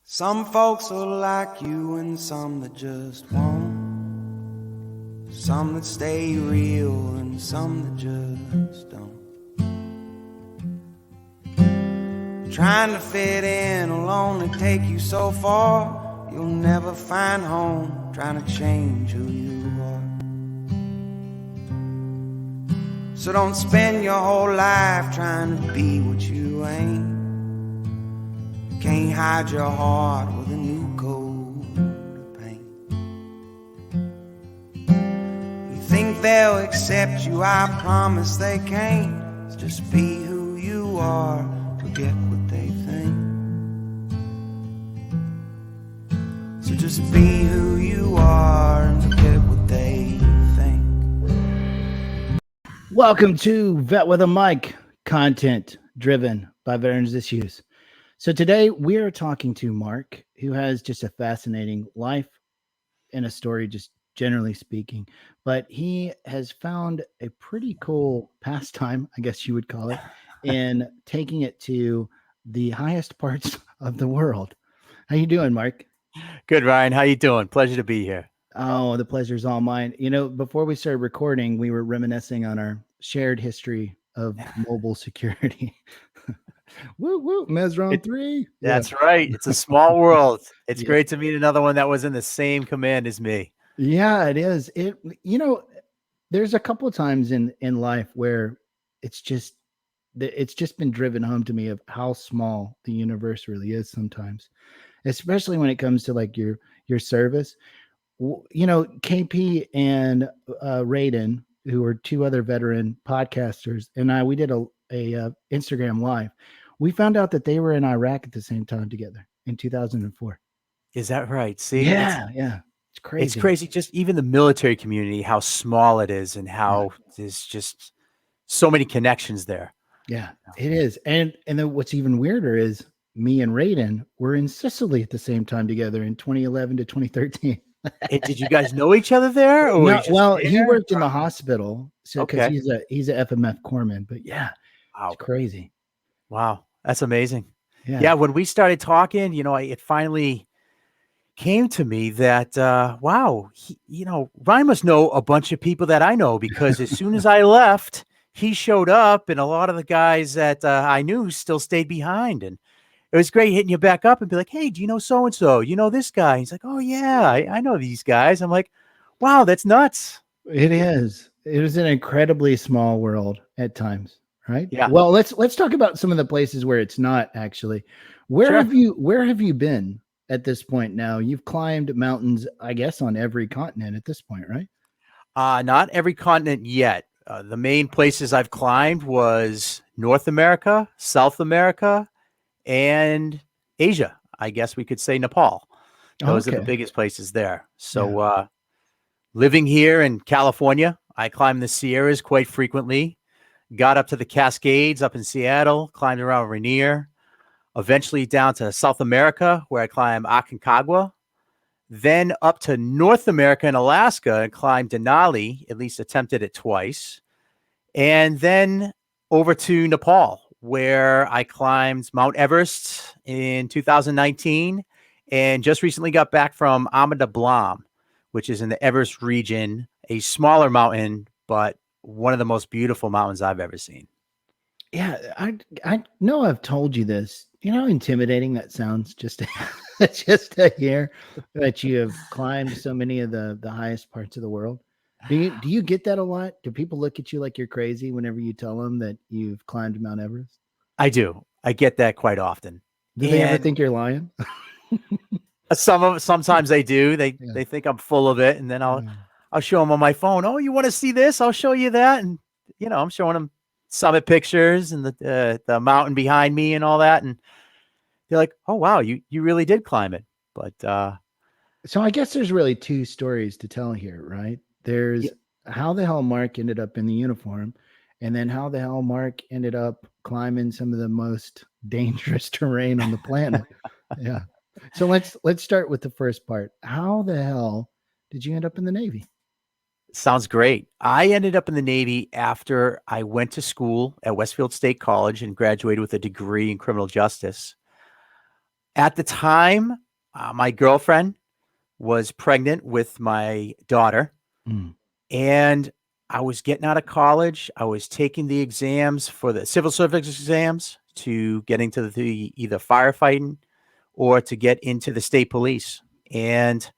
Some folks will like you and some that just won't. Some that stay real and some that just don't. Trying to fit in will only take you so far. You'll never find home trying to change who you are. So don't spend your whole life trying to be what you ain't. Can't hide your heart with a new coat of paint. You think they'll accept you, I promise they can't. So just be who you are, forget what they think. So just be who you are and forget what they think. Welcome to Vet with a Mic, content driven by veterans' issues. So today we are talking to Mark, who has just a fascinating life and a story, just generally speaking. But he has found a pretty cool pastime, I guess you would call it, in taking it to the highest parts of the world. How you doing, Mark? Good, Ryan. How you doing? Pleasure to be here. Oh, the pleasure's all mine. You know, before we started recording, we were reminiscing on our shared history of mobile security. Woo woo, Mesron 3. That's right. It's a small world. It's great to meet another one that was in the same command as me. Yeah, it is. There's a couple of times in life where it's just been driven home to me of how small the universe really is sometimes, especially when it comes to like your service. You know, KP and Raiden, who are two other veteran podcasters, and we did a Instagram live. We found out that they were in Iraq at the same time together in 2004. Is that right? See, yeah, it's crazy. It's crazy. Just even the military community, how small it is, and how there's just so many connections there. Yeah, it is. And then what's even weirder is me and Raiden were in Sicily at the same time together in 2011 to 2013. Did you guys know each other there? Or no, well, he worked in the hospital, so because okay. he's a FMF corpsman. But yeah, wow, it's crazy. Wow, that's amazing. Yeah, when we started talking, it finally came to me that wow, Ryan must know a bunch of people that I know, because as soon as I left, he showed up, and a lot of the guys that I knew still stayed behind. And it was great hitting you back up and be like, hey, do you know so-and-so? You know this guy? He's like, oh yeah, I know these guys. I'm like, wow, that's nuts. It is. It was an incredibly small world at times, right? Yeah. Well, let's talk about some of the places where it's not actually. Where have you been at this point now? You've climbed mountains, I guess, on every continent at this point, right? Not every continent yet. The main places I've climbed was North America, South America, and Asia. I guess we could say Nepal. Those are the biggest places there. So living here in California, I climbed the Sierras quite frequently, got up to the Cascades up in Seattle, climbed around Rainier, eventually down to South America, where I climbed Aconcagua, then up to North America and Alaska and climbed Denali, at least attempted it twice, and then over to Nepal, where I climbed Mount Everest in 2019 and just recently got back from Ahmedabad, which is in the Everest region, a smaller mountain, but one of the most beautiful mountains I've ever seen. Yeah, I know I've told you this. You know how intimidating that sounds just to hear that you have climbed so many of the highest parts of the world. Do you get that a lot? Do people look at you like you're crazy whenever you tell them that you've climbed Mount Everest? I do. I get that quite often. Do they ever think you're lying? Sometimes they do. They think I'm full of it, and then I'll show them on my phone. Oh, you want to see this? I'll show you that. And I'm showing them summit pictures and the mountain behind me and all that, and they're like, oh wow, you really did climb it. But so I guess there's really two stories to tell here, right? There's how the hell Mark ended up in the uniform, and then how the hell Mark ended up climbing some of the most dangerous terrain on the planet. Yeah. So let's start with the first part. How the hell did you end up in the Navy? Sounds great. I ended up in the Navy after I went to school at Westfield State College and graduated with a degree in criminal justice. At the time, my girlfriend was pregnant with my daughter, Mm. and I was getting out of college. I was taking the exams for the civil service exams to get into the either firefighting or to get into the state police. And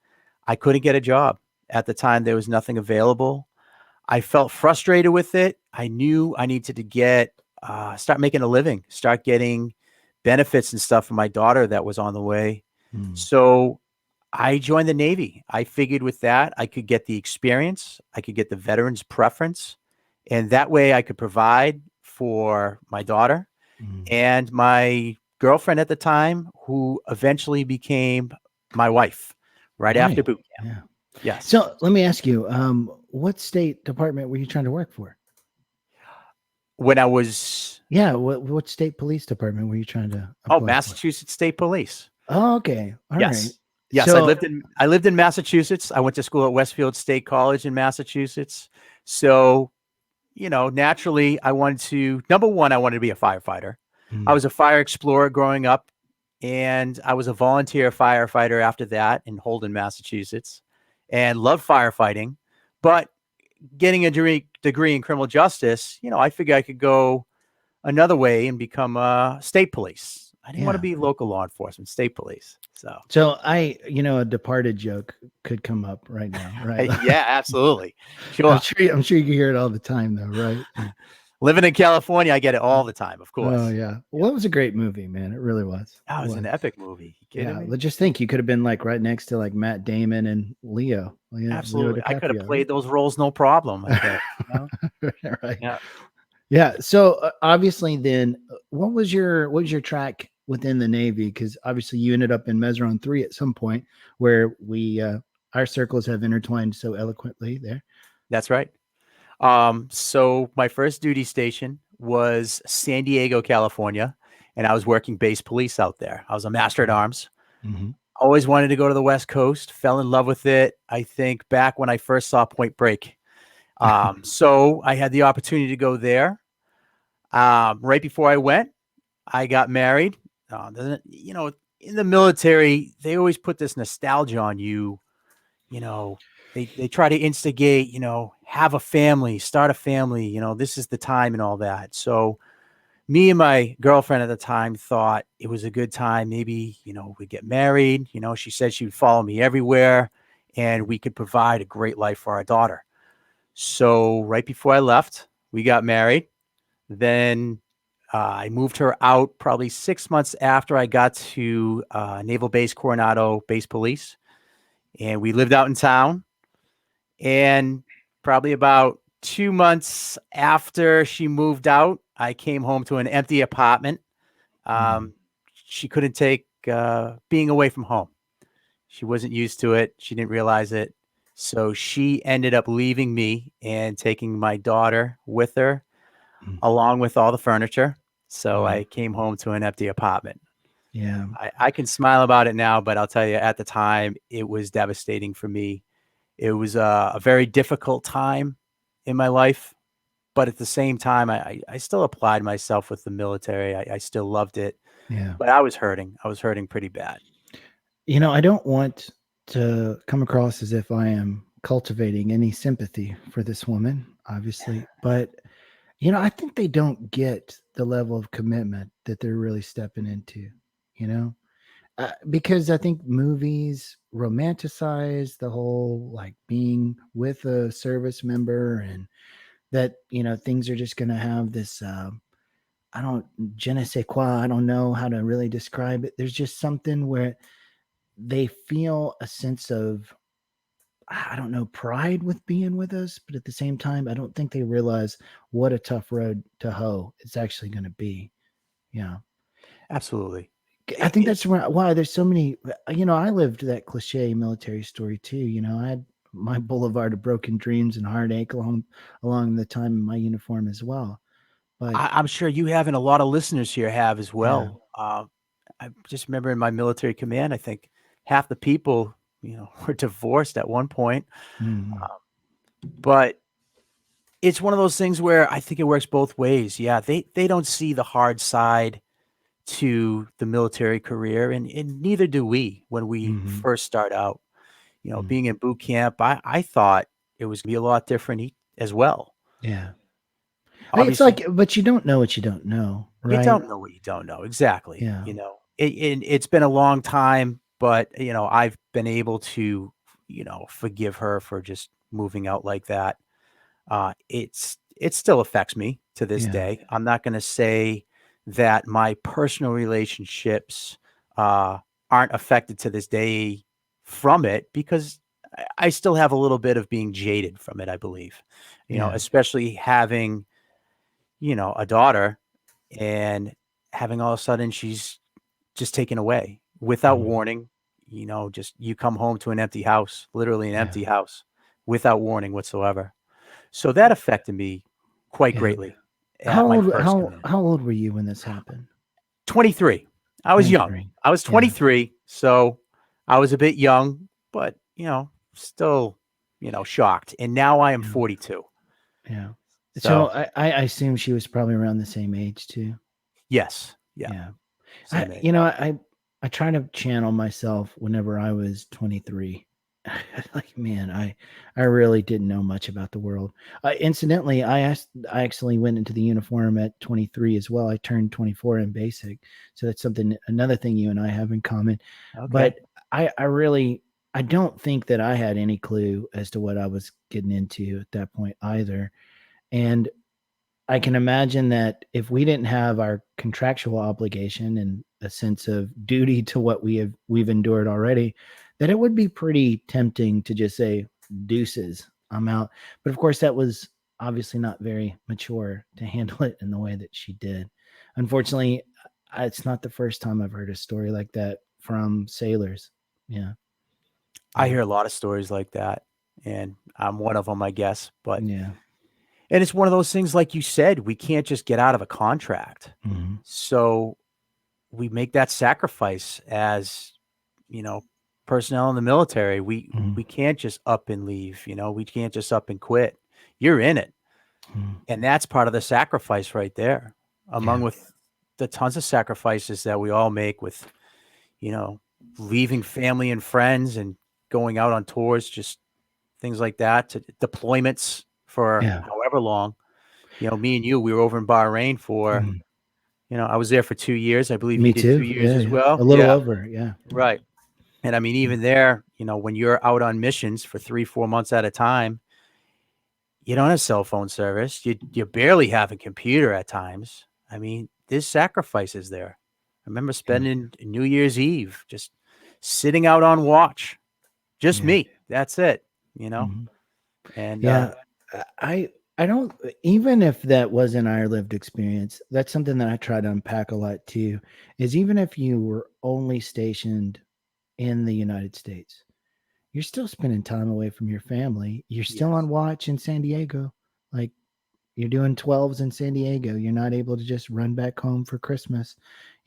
I couldn't get a job. At the time, there was nothing available. I felt frustrated with it. I knew I needed to start making a living, start getting benefits and stuff for my daughter that was on the way. Mm. So I joined the Navy. I figured with that, I could get the experience, I could get the veterans preference, and that way I could provide for my daughter Mm. and my girlfriend at the time, who eventually became my wife right after Right. boot camp. Yeah. Yes. So let me ask you, what state department were you trying to work for? When I was, Yeah, what state police department were you trying to apply for? Massachusetts State Police. Oh, okay. All right. Yes. Yes, So, I lived in Massachusetts. I went to school at Westfield State College in Massachusetts. So, naturally I wanted to number one, I wanted to be a firefighter. I mm, was a fire explorer growing up, and I was a volunteer firefighter after that in Holden, Massachusetts, and loved firefighting. But getting a degree in criminal justice, I figured I could go another way and become a state police. I didn't want to yeah. be local law enforcement, state police. So, So a departed joke could come up right now, right? yeah, absolutely. I'm Sure. sure. I'm sure you hear it all the time, though, right? Living in California, I get it all the time, of Oh course. yeah. Well, it was a great movie, man. It really was. That It was an was. epic movie. You kidding Yeah. me? Let's just think. You could have been like right next to like Matt Damon and Leo Absolutely. I could have DiCaprio. played those roles no problem, I think. Right. Yeah. Yeah. So obviously, then, what was your track within the Navy? Because obviously, you ended up in Mesron 3 at some point, where our circles have intertwined so eloquently there. That's right. So my first duty station was San Diego, California, and I was working base police out there. I was a master at arms. Mm-hmm. Always wanted to go to the West Coast, fell in love with it. I think back when I first saw Point Break. So I had the opportunity to go there. Right before I went, I got married. In the military, they always put this nostalgia on you. You know, they try to instigate, have a family, start a family, this is the time and all that. So me and my girlfriend at the time thought it was a good time. Maybe, we'd get married. She said she would follow me everywhere and we could provide a great life for our daughter. So right before I left, we got married. Then I moved her out probably 6 months after I got to Naval Base Coronado Base Police. And we lived out in town. And probably about 2 months after she moved out, I came home to an empty apartment. She couldn't take being away from home. She wasn't used to it. She didn't realize it. So she ended up leaving me and taking my daughter with her, Mm. along with all the furniture. So Wow. I came home to an empty apartment. Yeah. I can smile about it now, but I'll tell you, at the time, it was devastating for me. It was a very difficult time in my life, but at the same time, I still applied myself with the military. I still loved it, Yeah. but I was hurting. I was hurting pretty bad. I don't want to come across as if I am cultivating any sympathy for this woman, obviously, but I think they don't get the level of commitment that they're really stepping into, you know? Because I think movies romanticize the whole like being with a service member, and that, things are just going to have this, I don't, je ne sais quoi, I don't know how to really describe it. There's just something where they feel a sense of, I don't know, pride with being with us, but at the same time, I don't think they realize what a tough road to hoe it's actually going to be. Yeah. Absolutely. I think It- that's why there's so many. I lived that cliche military story too. I had my boulevard of broken dreams and heartache along the time in my uniform as well. But I'm sure you have, and a lot of listeners here have as yeah, well. I just remember in my military command, I think half the people, were divorced at one point. mhm, But it's one of those things where I think it works both ways. Yeah, they don't see the hard side to the military career, and neither do we when we Mhm. first start out. Mm. Being in boot camp, I thought it was gonna be a lot different as well. Yeah. It's Obviously, like, but you don't know what you don't know, you right? don't know what you don't know. Exactly. Yeah. It's been a long time, but I've been able to, forgive her for just moving out like that. It still affects me to this Yeah. day. I'm not going to say that my personal relationships uh, aren't affected to this day from it, because I still have a little bit of being jaded from it, I believe. Yeah. Especially having, a daughter, and having all of a sudden she's just taken away without Mhm. warning. Just you come home to an empty house, literally an Yeah. empty house, without warning whatsoever. So that affected me quite Yeah. greatly at my first command. How old were you when this happened? 23. I was young. 23. I was Yeah. 23, so I was a bit young, but still, shocked. And now I am Yeah. 42. Yeah. So So I assume she was probably around the same age too. yes, yeah, Yeah. same age. I try to channel myself whenever I was 23. Like, man, I really didn't know much about the world. Incidentally, I actually went into the uniform at 23 as well. I turned 24 in basic, so that's another thing you and I have in common. Okay. But I really I don't think that I had any clue as to what I was getting into at that point either. And I can imagine that if we didn't have our contractual obligation and a sense of duty to what we've endured already, that it would be pretty tempting to just say deuces, I'm out. But of course, that was obviously not very mature to handle it in the way that she did. Unfortunately, it's not the first time I've heard a story like that from sailors. Yeah, I yeah, hear a lot of stories like that, and I'm one of them, I guess. But yeah. and it's one of those things, like you said, we can't just get out of a contract. Mhm, So we make that sacrifice as, you know, personnel in the military. We mhm, can't just up and leave, we can't just up and quit. You're in it. mhm. And that's part of the sacrifice right there, among Yeah, with the tons of sacrifices that we all make with, you know, leaving family and friends and going out on tours, just things like that, to deployments for yeah. however long. Me and you, we were over in Bahrain for, Mhm. I was there for 2 years. I believe you Me did two too. years Yeah, as yeah. well. A little Yeah, over. Yeah. right. And I mean, even there, when you're out on missions for 3, 4 months at a time, you don't have cell phone service. You barely have a computer at times. I mean, there's sacrifices there. I remember Yeah. spending New Year's Eve just sitting out on watch, just Yeah. me. That's it, you know. Mhm. And Yeah. I don't, even if that wasn't our lived experience, that's something that I try to unpack a lot too. Is even if you were only stationed in the United States, you're still spending time away from your family. You're still yes, on watch in San Diego. Like, you're doing 12s in San Diego. You're not able to just run back home for Christmas,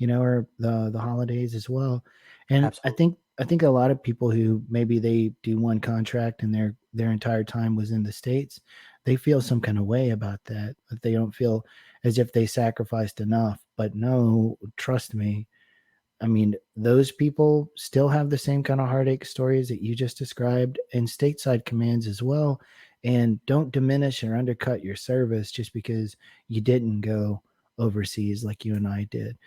or the holidays as well. And absolutely. I think a lot of people who maybe they do one contract and their entire time was in the States, they feel some kind of way about that they don't feel as if they sacrificed enough. But no, trust me, I mean, those people still have the same kind of heartache stories that you just described in stateside commands as well. And don't diminish or undercut your service just because you didn't go overseas like you and I did.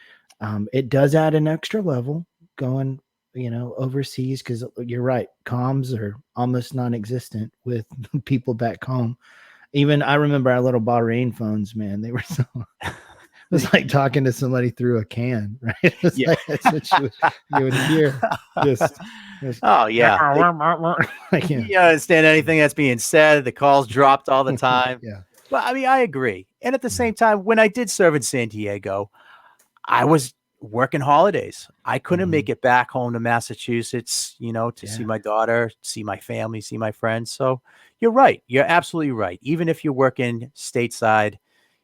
It does add an extra level going, overseas, because you're right. Comms are almost non existent with people back home. Even I remember our little Bahrain phones, man. They were so was like talking to somebody through a can, right? It's Yeah. like that's what you would hear. Just Oh yeah. like, yeah, You understand anything that's being said. The calls dropped all the time. yeah, But I mean, I agree. And at the yeah, same time, when I did serve in San Diego, I was working holidays. I couldn't mhm, make it back home to Massachusetts, to see yeah, my daughter, see my family, see my friends. So you're right. You're absolutely right. Even if you're working stateside,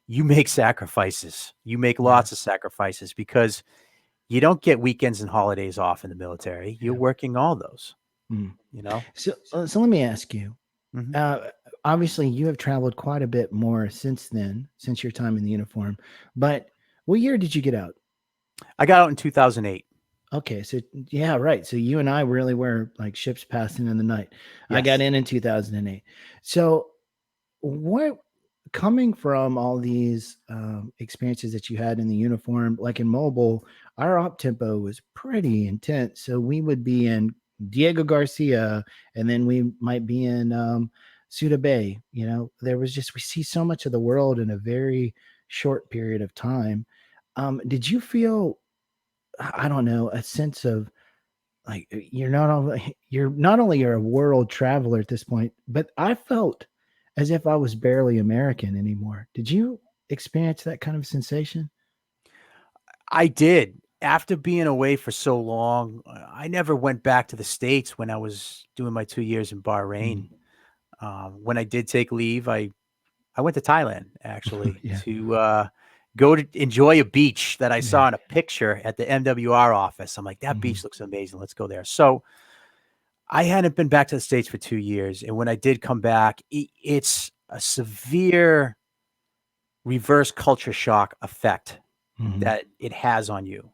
you make sacrifices. You make yeah, lots of sacrifices, because you don't get weekends and holidays off in the military. You're yeah. working all those, Mm. you know? So let me ask you. Mhm. Uh, Obviously, you have traveled quite a bit more since then, since your time in the uniform. But what year did you get out? I got out in 2008. Okay, so yeah, right. So you and I really were like ships passing in the night. I got Yes. in 2008. So what coming from all these experiences that you had in the uniform, like in mobile, our op tempo was pretty intense. So we would be in Diego Garcia, and then we might be in Suda Bay. You know, there was just we see so much of the world in a very short period of time. Did you feel, I don't know, a sense of like you're not only you're a world traveler at this point, but I felt as if I was barely American anymore. Did you experience that kind of sensation? I did. After being away for so long, I never went back to the States when I was doing my 2 years in Mm. Bahrain. When I did take leave, I went to Thailand actually Yeah. to go to enjoy a beach that I Yeah. saw in a picture at the MWR office. I'm like, that Mhm. beach looks amazing. Let's go there. So I hadn't been back to the States for 2 years. And when I did come back, it's a severe reverse culture shock effect Mhm. that it has on you.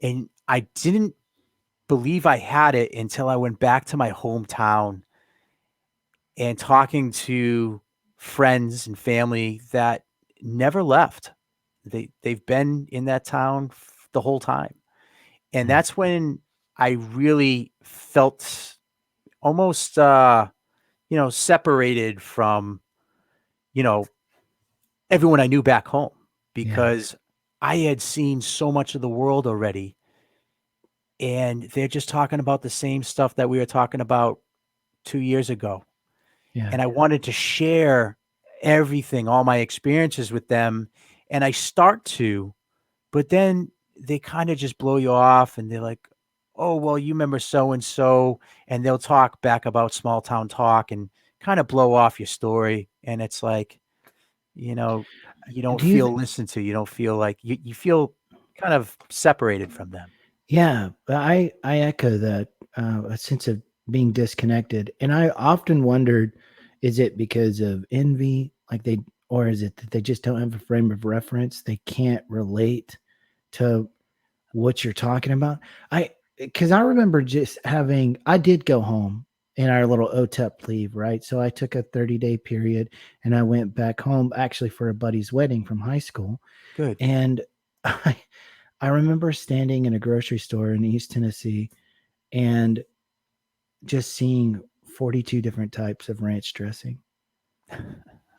And I didn't believe I had it until I went back to my hometown and talking to friends and family that never left. They've been in that town the whole time. And Mm. that's when I really felt almost separated from, you know, everyone I knew back home Yeah. because I had seen so much of the world already and they're just talking about the same stuff that we were talking about 2 years ago. Yeah. And I wanted to share everything, all my experiences with them. And I start to, but then they kind of just blow you off and they're like, oh, well, you remember so and so. And they'll talk back about small town talk and kind of blow off your story. And it's like, you know, you don't Do you feel listened to. You don't feel like you feel kind of separated from them. Yeah, I echo that, a sense of being disconnected, and I often wondered, is it because of envy, like they, or is it that they just don't have a frame of reference? They can't relate to what you're talking about. Because I remember just having, I did go home in our little OTEP leave, right? So I took a 30-day period, and I went back home actually for a buddy's wedding from high school, Good. and I remember standing in a grocery store in East Tennessee and just seeing 42 different types of ranch dressing.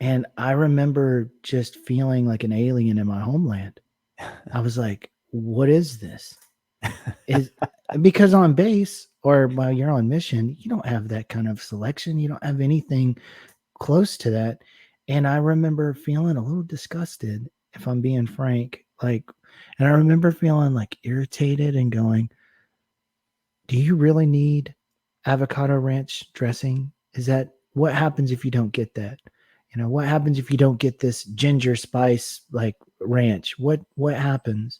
And I remember just feeling like an alien in my homeland. I was like, what is this? Is because on base or while you're on mission, you don't have that kind of selection. You don't have anything close to that. And I remember feeling a little disgusted, if I'm being frank. Like, and I remember feeling like irritated and going, do you really need avocado ranch dressing? Is that what happens if you don't get that? You know, what happens if you don't get this ginger spice like ranch? What happens?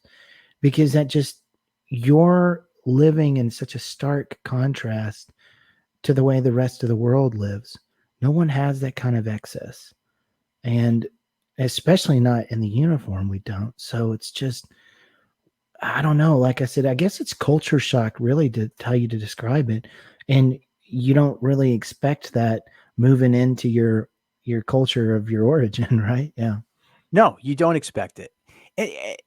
Because that just you're living in such a stark contrast to the way the rest of the world lives. No one has that kind of excess. And especially not in the uniform, we don't. So it's just I don't know. Like I said, I guess it's culture shock, really, to tell you to describe it, and you don't really expect that moving into your culture of your origin, right? Yeah. No, you don't expect it.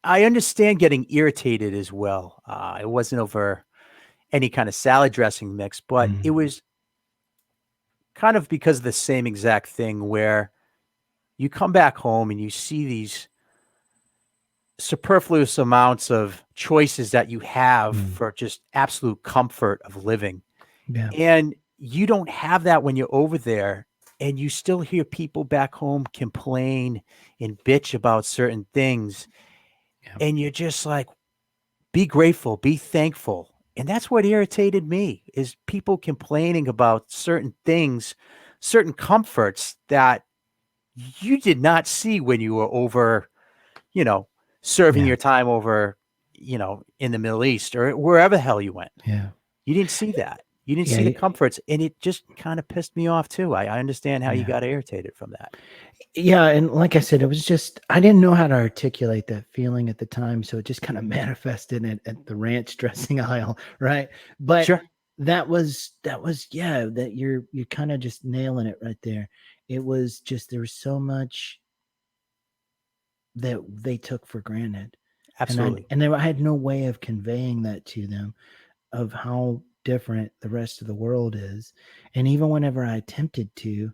I understand getting irritated as well. It wasn't over any kind of salad dressing mix, but it Mhm. was kind of because of the same exact thing where you come back home and you see these superfluous amounts of choices that you have Mm. for just absolute comfort of living. Yeah. And you don't have that when you're over there. And you still hear people back home complain and bitch about certain things. Yeah. And you're just like, be grateful, be thankful. And that's what irritated me is people complaining about certain things, certain comforts that you did not see when you were over, you know, serving Yeah. your time over, in the Middle East or wherever the hell you went. Yeah. You didn't see that. You didn't Yeah, see the comforts, and it just kind of pissed me off too. I understand how you yeah. got irritated from that. Yeah, and like I said, it was just I didn't know how to articulate that feeling at the time, so it just kind of manifested at the ranch dressing aisle, right? But Sure. that was yeah, that you're kind of just nailing it right there. It was just there was so much that they took for granted, and Absolutely. I had no way of conveying that to them of how different the rest of the world is, and even whenever I attempted to,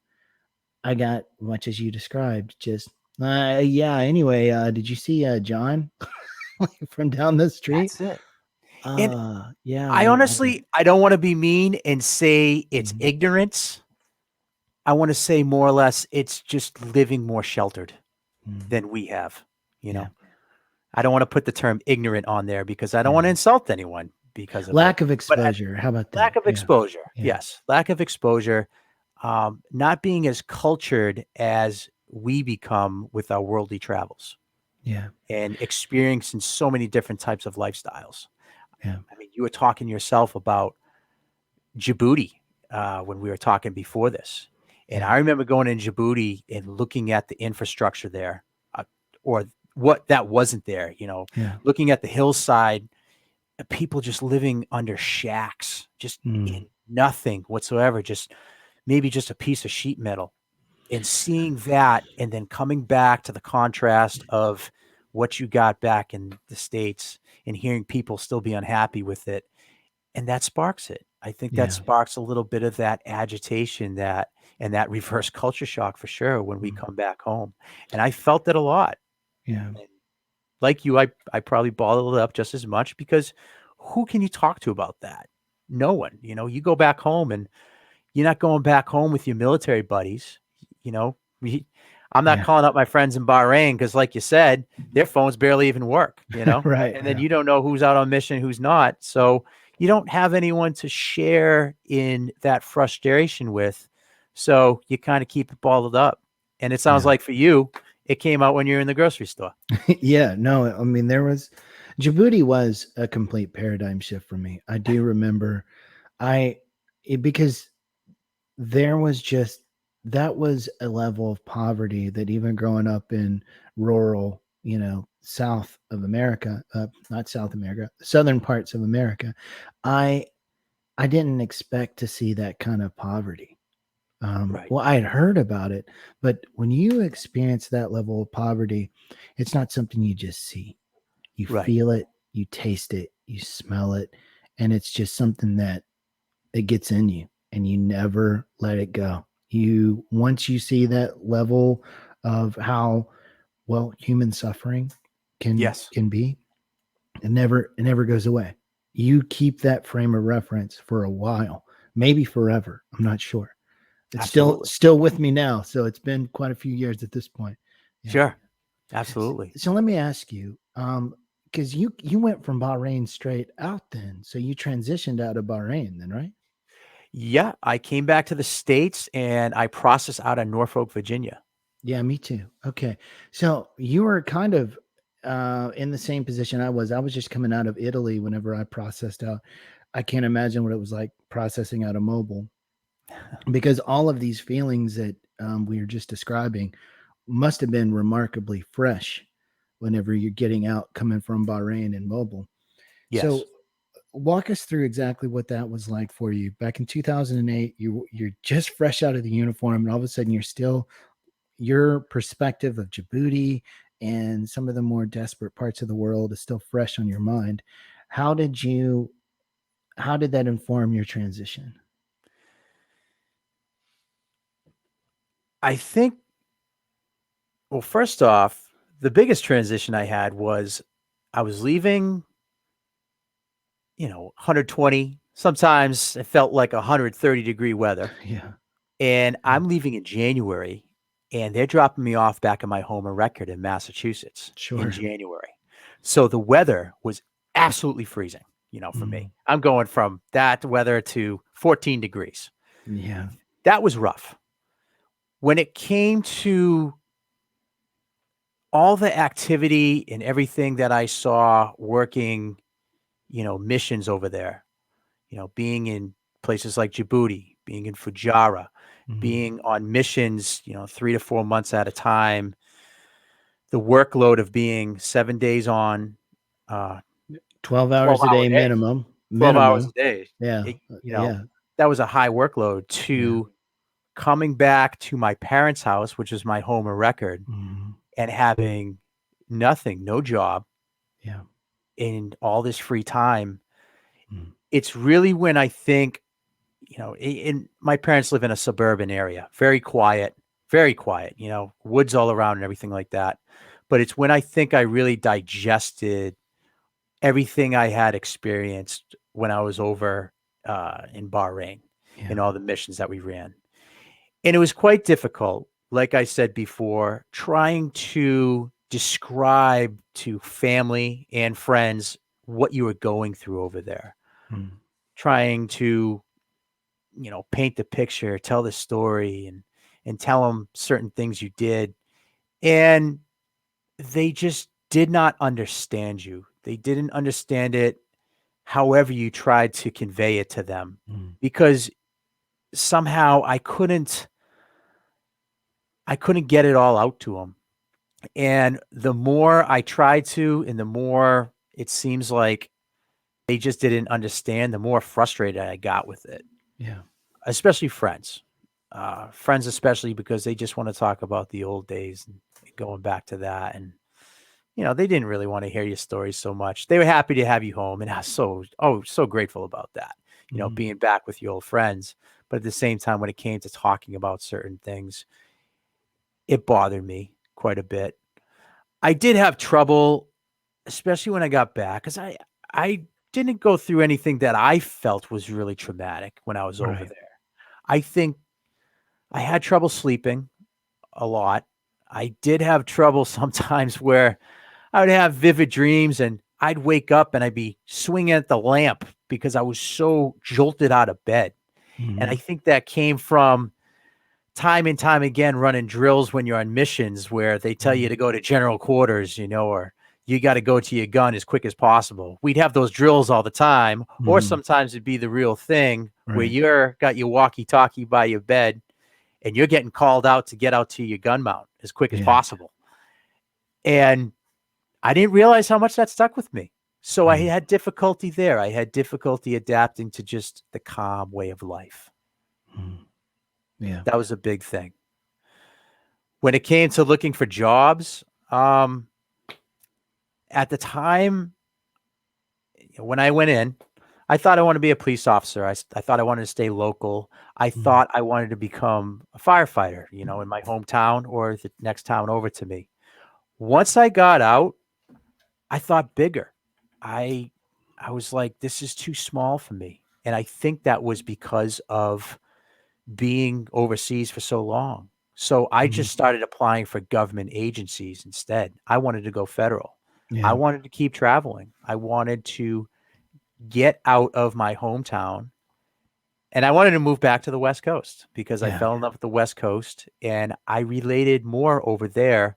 I got much as you described, just yeah. Anyway, did you see John from down the street? That's it. And Yeah, I I did. honestly, I don't want to be mean and say it's Mhm. ignorance. I want to say more or less it's just living more sheltered Mhm. than we have. You Yeah, know, I don't want to put the term ignorant on there because I don't want to yeah. insult anyone because of it. Lack of But exposure. How about that? lack of Yeah, exposure, yeah, yes, lack of exposure, not being as cultured as we become with our worldly travels yeah, and experiencing so many different types of lifestyles. yeah, I mean, you were talking yourself about Djibouti when we were talking before this. And yeah, I remember going in Djibouti and looking at the infrastructure there, or what that wasn't there, yeah. looking at the hillside, people just living under shacks, just Mm, in nothing whatsoever, just maybe just a piece of sheet metal. And seeing that and then coming back to the contrast of what you got back in the States and hearing people still be unhappy with it, and that sparks it. I think that yeah, sparks a little bit of that agitation that and that reverse culture shock for sure when we mm, come back home. And I felt it a lot. yeah, And like you, I probably bottled it up just as much because who can you talk to about that? No one. You go back home and you're not going back home with your military buddies. You know, we, I'm not yeah. calling up my friends in Bahrain because, like you said, their phones barely even work, Right. and then Yeah. you don't know who's out on mission, who's not. So you don't have anyone to share in that frustration with. So you kind of keep it bottled up. And it sounds Yeah. like for you, it came out when you're in the grocery store. Yeah. No, I mean, Djibouti was a complete paradigm shift for me. I do remember because there was just that was a level of poverty that even growing up in rural, South of America, not South America, southern parts of America, I I didn't expect to see that kind of poverty. Right. Well, I had heard about it, but when you experience that level of poverty, it's not something you just see. You Right. feel it, you taste it, you smell it, and it's just something that it gets in you and you never let it go. You once you see that level of how well human suffering Yes. can be, it never goes away. You keep that frame of reference for a while, maybe forever. I'm not sure. It's still Absolutely. still with me now, so it's been quite a few years at this point. Yeah. Sure. Absolutely. So let me ask you, because you went from Bahrain straight out then, so you transitioned out of Bahrain then, right? Yeah. I came back to the States and I processed out of Norfolk, Virginia. Yeah, me too. Okay. So you were kind of in the same position I was. I was just coming out of Italy whenever I processed out. I can't imagine what it was like processing out of mobile because all of these feelings that we were just describing must have been remarkably fresh whenever you're getting out coming from Bahrain and mobile. Yes. So walk us through exactly what that was like for you back in 2008. You're just fresh out of the uniform and all of a sudden you're still your perspective of Djibouti and some of the more desperate parts of the world is still fresh on your mind. How did you how did that inform your transition? I think, well, first off, the biggest transition I had was I was leaving, 120, sometimes it felt like 130-degree weather. Yeah, And yeah, I'm leaving in January, and they're dropping me off back in my home in Record in Massachusetts in sure. January. So the weather was absolutely freezing, for me. Mm, I'm going from that weather to 14 degrees. yeah, That was rough. When it came to all the activity and everything that I saw working, missions over there, being in places like Djibouti, being in Fujairah, Mhm. being on missions, 3 to 4 months at a time, the workload of being 7 days on, 12 hours a 12-hour day days, minimum. 12 hours Minimum. a day. Yeah. Yeah. That was a high workload to coming back to my parents' house, which is my home of record, Mhm. and having nothing, no job, Yeah. and all this free time. Mhm. It's really when I think, my parents live in a suburban area, very quiet, woods all around and everything like that. But it's when I think I really digested everything I had experienced when I was over in Bahrain Yeah. and all the missions that we ran. And it was quite difficult, like I said before, trying to describe to family and friends what you were going through over there, Mhm. trying to, paint the picture, tell the story, and tell them certain things you did. And they just did not understand you. They didn't understand it however you tried to convey it to them, Mhm. because somehow I couldn't get it all out to them. And the more I tried to, and the more it seems like they just didn't understand, the more frustrated I got with it, Yeah. especially friends. Friends, especially because they just want to talk about the old days and going back to that. And, they didn't really want to hear your stories so much. They were happy to have you home. And I was so grateful about that, Mhm. being back with your old friends. But at the same time, when it came to talking about certain things, it bothered me quite a bit. I did have trouble, especially when I got back, because I didn't go through anything that I felt was really traumatic when I was over Right. there. I think I had trouble sleeping a lot. I did have trouble sometimes where I would have vivid dreams and I'd wake up and I'd be swinging at the lamp because I was so jolted out of bed. And I Mhm. think that came from time and time again running drills when you're on missions where they tell you Mhm. to go to general quarters, or you got to go to your gun as quick as possible. We'd have those drills all the time, or Mhm. sometimes it'd be the real thing where Right. you're got your walkie-talkie by your bed and you're getting called out to get out to your gun mount as quick as Yeah. possible. And I didn't realize how much that stuck with me. So I Mhm. had difficulty there. I had difficulty adapting to just the calm way of life. Mhm. Yeah. That was a big thing. When it came to looking for jobs, at the time when I went in, I thought I wanted to be a police officer. I thought I wanted to stay local. I Mhm. thought I wanted to become a firefighter, in my hometown or the next town over to me. Once I got out, I thought bigger. I I was like, this is too small for me. And I think that was because of being overseas for so long. So I Mhm. just started applying for government agencies instead. I wanted to go federal. I Yeah. wanted to keep traveling. I wanted to get out of my hometown and I wanted to move back to the West Coast because I Yeah. fell in love with the West Coast and I related more over there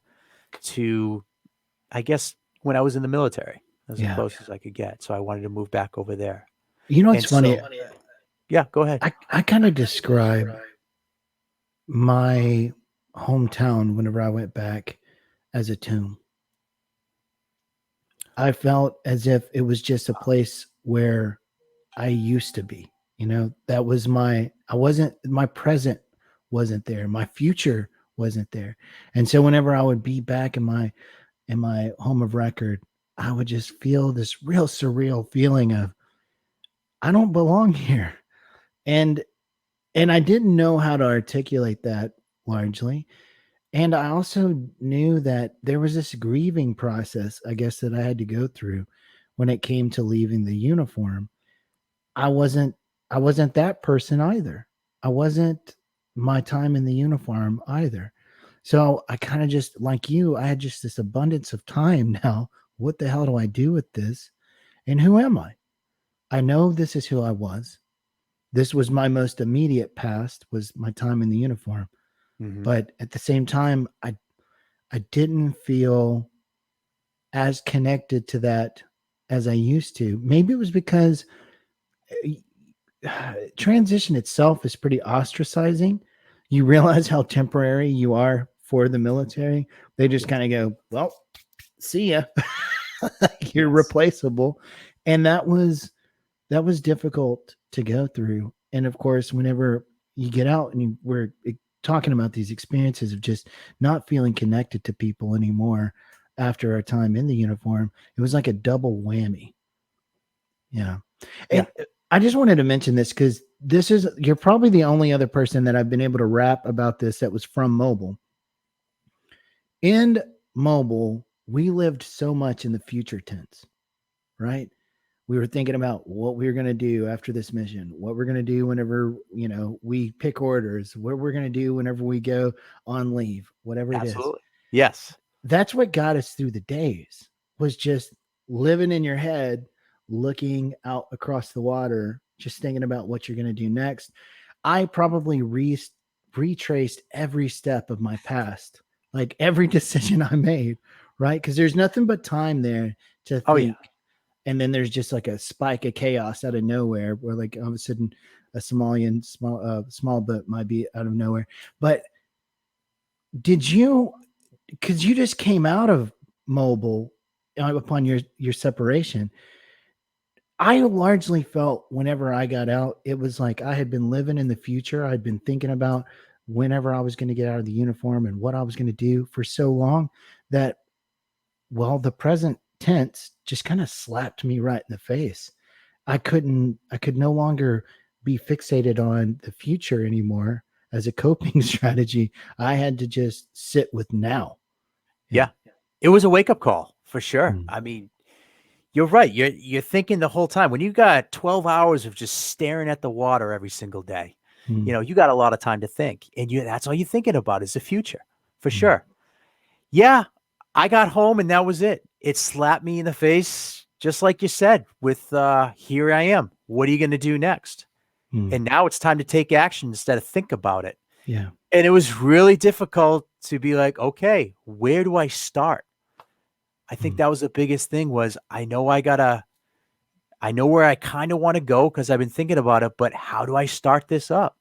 to, I guess, when I was in the military. As Yeah. close as I could get. So I wanted to move back over there. You know what's And funny? so, yeah, go ahead. I kind of describe my hometown whenever I went back as a tomb. I felt as if it was just a place where I used to be. That was my present wasn't there. My future wasn't there. And so whenever I would be back in my home of record, I would just feel this real surreal feeling of I don't belong here. And and I didn't know how to articulate that largely. And I also knew that there was this grieving process, I guess, that I had to go through when it came to leaving the uniform. I wasn't I wasn't that person either. I wasn't my time in the uniform either. So I kind of just like you, I had just this abundance of time now. What the hell do I do with this? And who am I? I know this is who I was. This was my most immediate past was my time in the uniform. Mhm. But at the same time, I didn't feel as connected to that as I used to. Maybe it was because transition itself is pretty ostracizing. You realize how temporary you are for the military. They just kind of go, well, see ya. You're Yes. replaceable. And that was difficult to go through. And of course, whenever you get out and we're talking about these experiences of just not feeling connected to people anymore after our time in the uniform, it was like a double whammy. Yeah. Yeah. And I just wanted to mention this because you're probably the only other person that I've been able to rap about this that was from Mobile. In Mobile, we lived so much in the future tense, right? We were thinking about what we were going to do after this mission, what we're going to do whenever, we pick orders, what we're going to do whenever we go on leave, whatever it is. Absolutely. Yes. That's what got us through the days, was just living in your head, looking out across the water, just thinking about what you're going to do next. I probably retraced every step of my past, like every decision I made, right? Because there's nothing but time there to Oh yeah. think. And then there's just like a spike of chaos out of nowhere where like all of a sudden a Somalian small boat might be out of nowhere. But did you, because you just came out of Mobile upon your separation, I largely felt whenever I got out, it was like I had been living in the future. I'd been thinking about whenever I was going to get out of the uniform and what I was going to do for so long that, well, the present tense just kind of slapped me right in the face. I could no longer be fixated on the future anymore as a coping strategy. I had to just sit with now. Yeah. It was a wake up call for sure. Mm. I mean, you're right. You're thinking the whole time when you got 12 hours of just staring at the water every single day. Mm. You got a lot of time to think, and that's all you're thinking about is the future, for Mm. sure. Yeah, I got home and that was it. It slapped me in the face, just like you said. With here I am. What are you going to do next? Mm. And now it's time to take action instead of think about it. Yeah. And it was really difficult to be like, okay, where do I start? I think Mm. that was the biggest thing was I know where I kind of want to go because I've been thinking about it, but how do I start this up?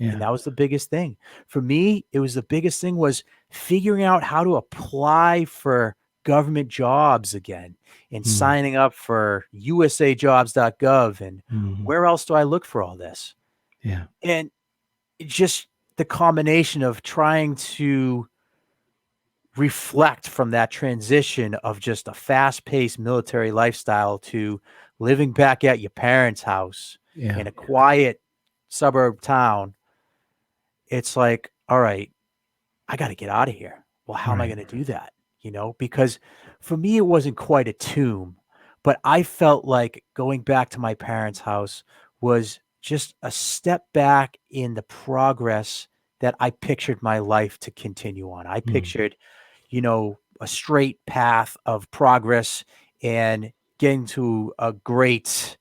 And Yeah. that was the biggest thing. For me, it was the biggest thing was figuring out how to apply for government jobs again and Mm. signing up for usajobs.gov and Mm. where else do I look for all this? Yeah. And just the combination of trying to reflect from that transition of just a fast-paced military lifestyle to living back at your parents' house Yeah. in a quiet suburb town. It's like, all right, I got to get out of here. Well, how am I Right. going to do that? Because for me, it wasn't quite a tomb, but I felt like going back to my parents' house was just a step back in the progress that I pictured my life to continue on. I Mm. pictured, a straight path of progress and getting to a great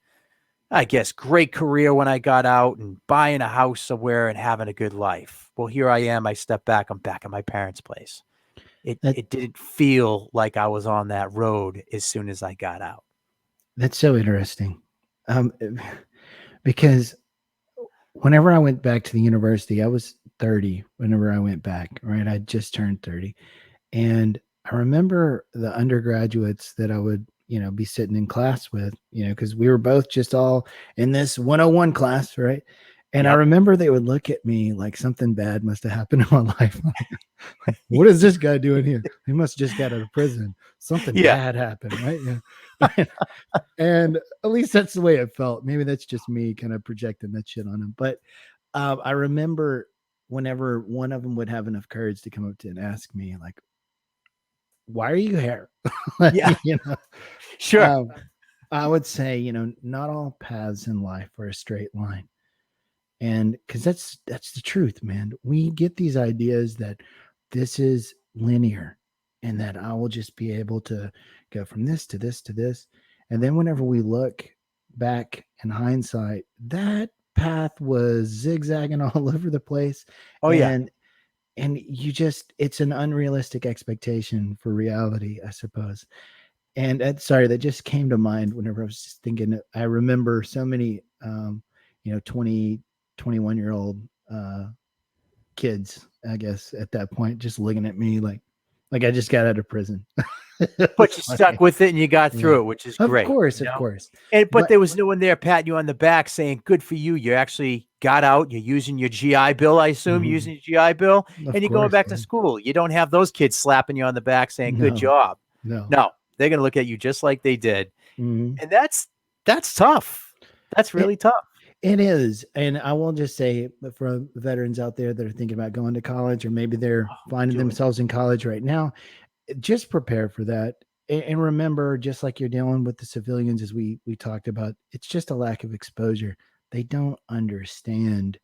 career when I got out and buying a house somewhere and having a good life. Well, here I am. I step back. I'm back at my parents' place. That It didn't feel like I was on that road as soon as I got out. that's so interesting. Um, because whenever I went back to the university, I was 30 whenever I went back, right? I just turned 30. And I remember the undergraduates that I would, be sitting in class with, because we were both just all in this 101 class, right? And I Yep. remember they would look at me like something bad must have happened in my life. Like, what is this guy doing here? He must just got out of prison. Something Yeah. bad happened, right? Yeah. And at least that's the way it felt. Maybe that's just me kind of projecting that shit on him. But I remember whenever one of them would have enough courage to come up to and ask me, like, why are you here? Yeah. you know, Sure. I would say, not all paths in life are a straight line. And because that's the truth, man. We get these ideas that this is linear and that I will just be able to go from this to this to this. And then whenever we look back in hindsight, that path was zigzagging all over the place. Oh, yeah. And it's an unrealistic expectation for reality, I suppose. And sorry, that just came to mind whenever I was just thinking. I remember so many 20, 21-year-old kids, I guess, at that point, just looking at me like I just got out of prison. But you stuck with it and you got Yeah. through it, which is Of great. course, you of know? course. But But there was no one there patting you on the back saying, good for you. You actually got out. You're using your GI Bill, I assume, you're using your GI Bill, of and you're going course, back to yeah. school. You don't have those kids slapping you on the back saying, good No, job. no. No, they're going to look at you just like they did. Mhm. And that's tough. That's It, really tough. it is. And I will just say, for veterans out there that are thinking about going to college, or maybe they're finding do it. themselves in college right now, just prepare for that. And remember, just like you're dealing with the civilians, as we talked about, it's just a lack of exposure. They don't understand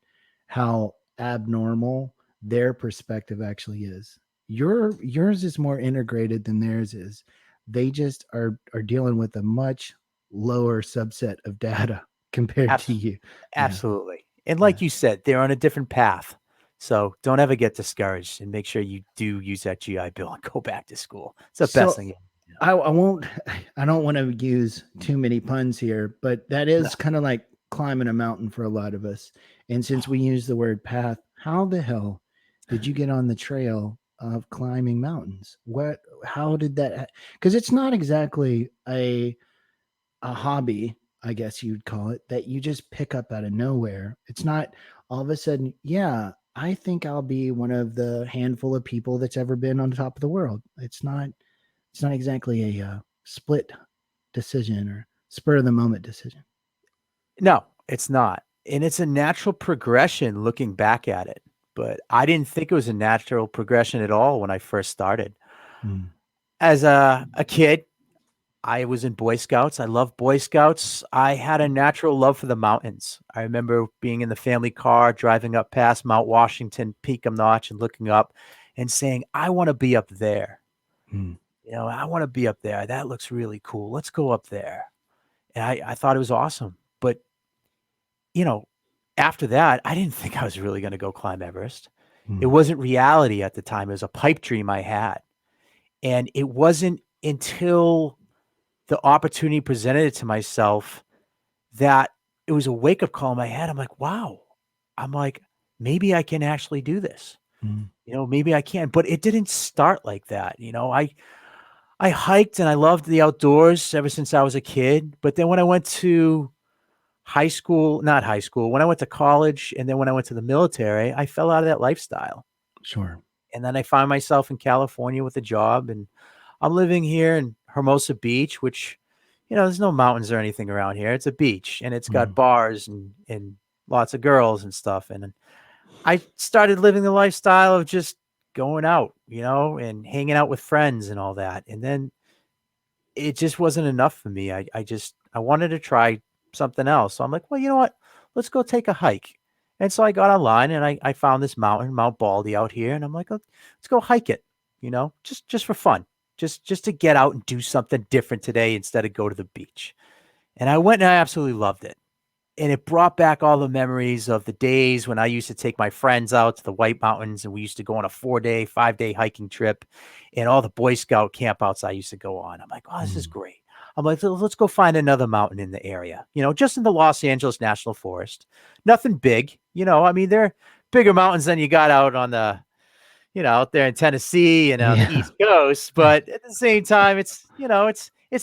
how abnormal their perspective actually is. Yours is more integrated than theirs is. They just are dealing with a much lower subset of data compared to Abs- you. Yeah. Absolutely. And Yeah. like you said, they're on a different path. So don't ever get discouraged, and make sure you do use that GI Bill and go back to school. It's the best So thing. I won't, I don't want to use too many puns here, but that No. is kind of like climbing a mountain for a lot of us. And since we use the word path, how the hell did you get on the trail of climbing mountains? How did that, because it's not exactly a hobby, I guess you'd call it, that you just pick up out of nowhere. It's not all of a sudden, yeah, I think I'll be one of the handful of people that's ever been on the top of the world. It's not exactly a split decision or spur of the moment decision. No, it's not. And it's a natural progression looking back at it. But I didn't think it was a natural progression at all when I first started. Mm, As a kid, I was in Boy Scouts. I love Boy Scouts. I had a natural love for the mountains. I remember being in the family car, driving up past Mount Washington, Peak Notch, and looking up and saying, I want to be up there. mm, I want to be up there. That looks really cool. Let's go up there. And I thought it was awesome. But, you know, after that, I didn't think I was really going to go climb Everest. It mm, wasn't reality at the time. It was a pipe dream I had. And it wasn't until the opportunity presented it to myself that it was a wake-up call in my head. I'm like, wow. I'm like, maybe I can actually do this. mm, Maybe I can. But it didn't start like that. I hiked and I loved the outdoors ever since I was a kid. But then when I went to not high school, when I went to college and then when I went to the military, I fell out of that lifestyle. sure. And then I found myself in California with a job, and I'm living here in Hermosa Beach, which, there's no mountains or anything around here. It's a beach, and it's got Mm, bars and lots of girls and stuff. And I started living the lifestyle of just going out, and hanging out with friends and all that. And then it just wasn't enough for me. I wanted to try something else. So I'm like, well, you know what? Let's go take a hike. And so I got online and I found this mountain, Mount Baldy out here. And I'm like, oh, let's go hike it, just for fun, just to get out and do something different today instead of go to the beach. And I went and I absolutely loved it. And it brought back all the memories of the days when I used to take my friends out to the White Mountains and we used to go on a 4-day, 5-day hiking trip, and all the Boy Scout campouts I used to go on. I'm like, oh, this is mm, great. I'm like, let's go find another mountain in the area, just in the Los Angeles National Forest. Nothing big, I mean, they're bigger mountains than you got out on the, out there in Tennessee and on the yeah. East Coast. But at the same time, it's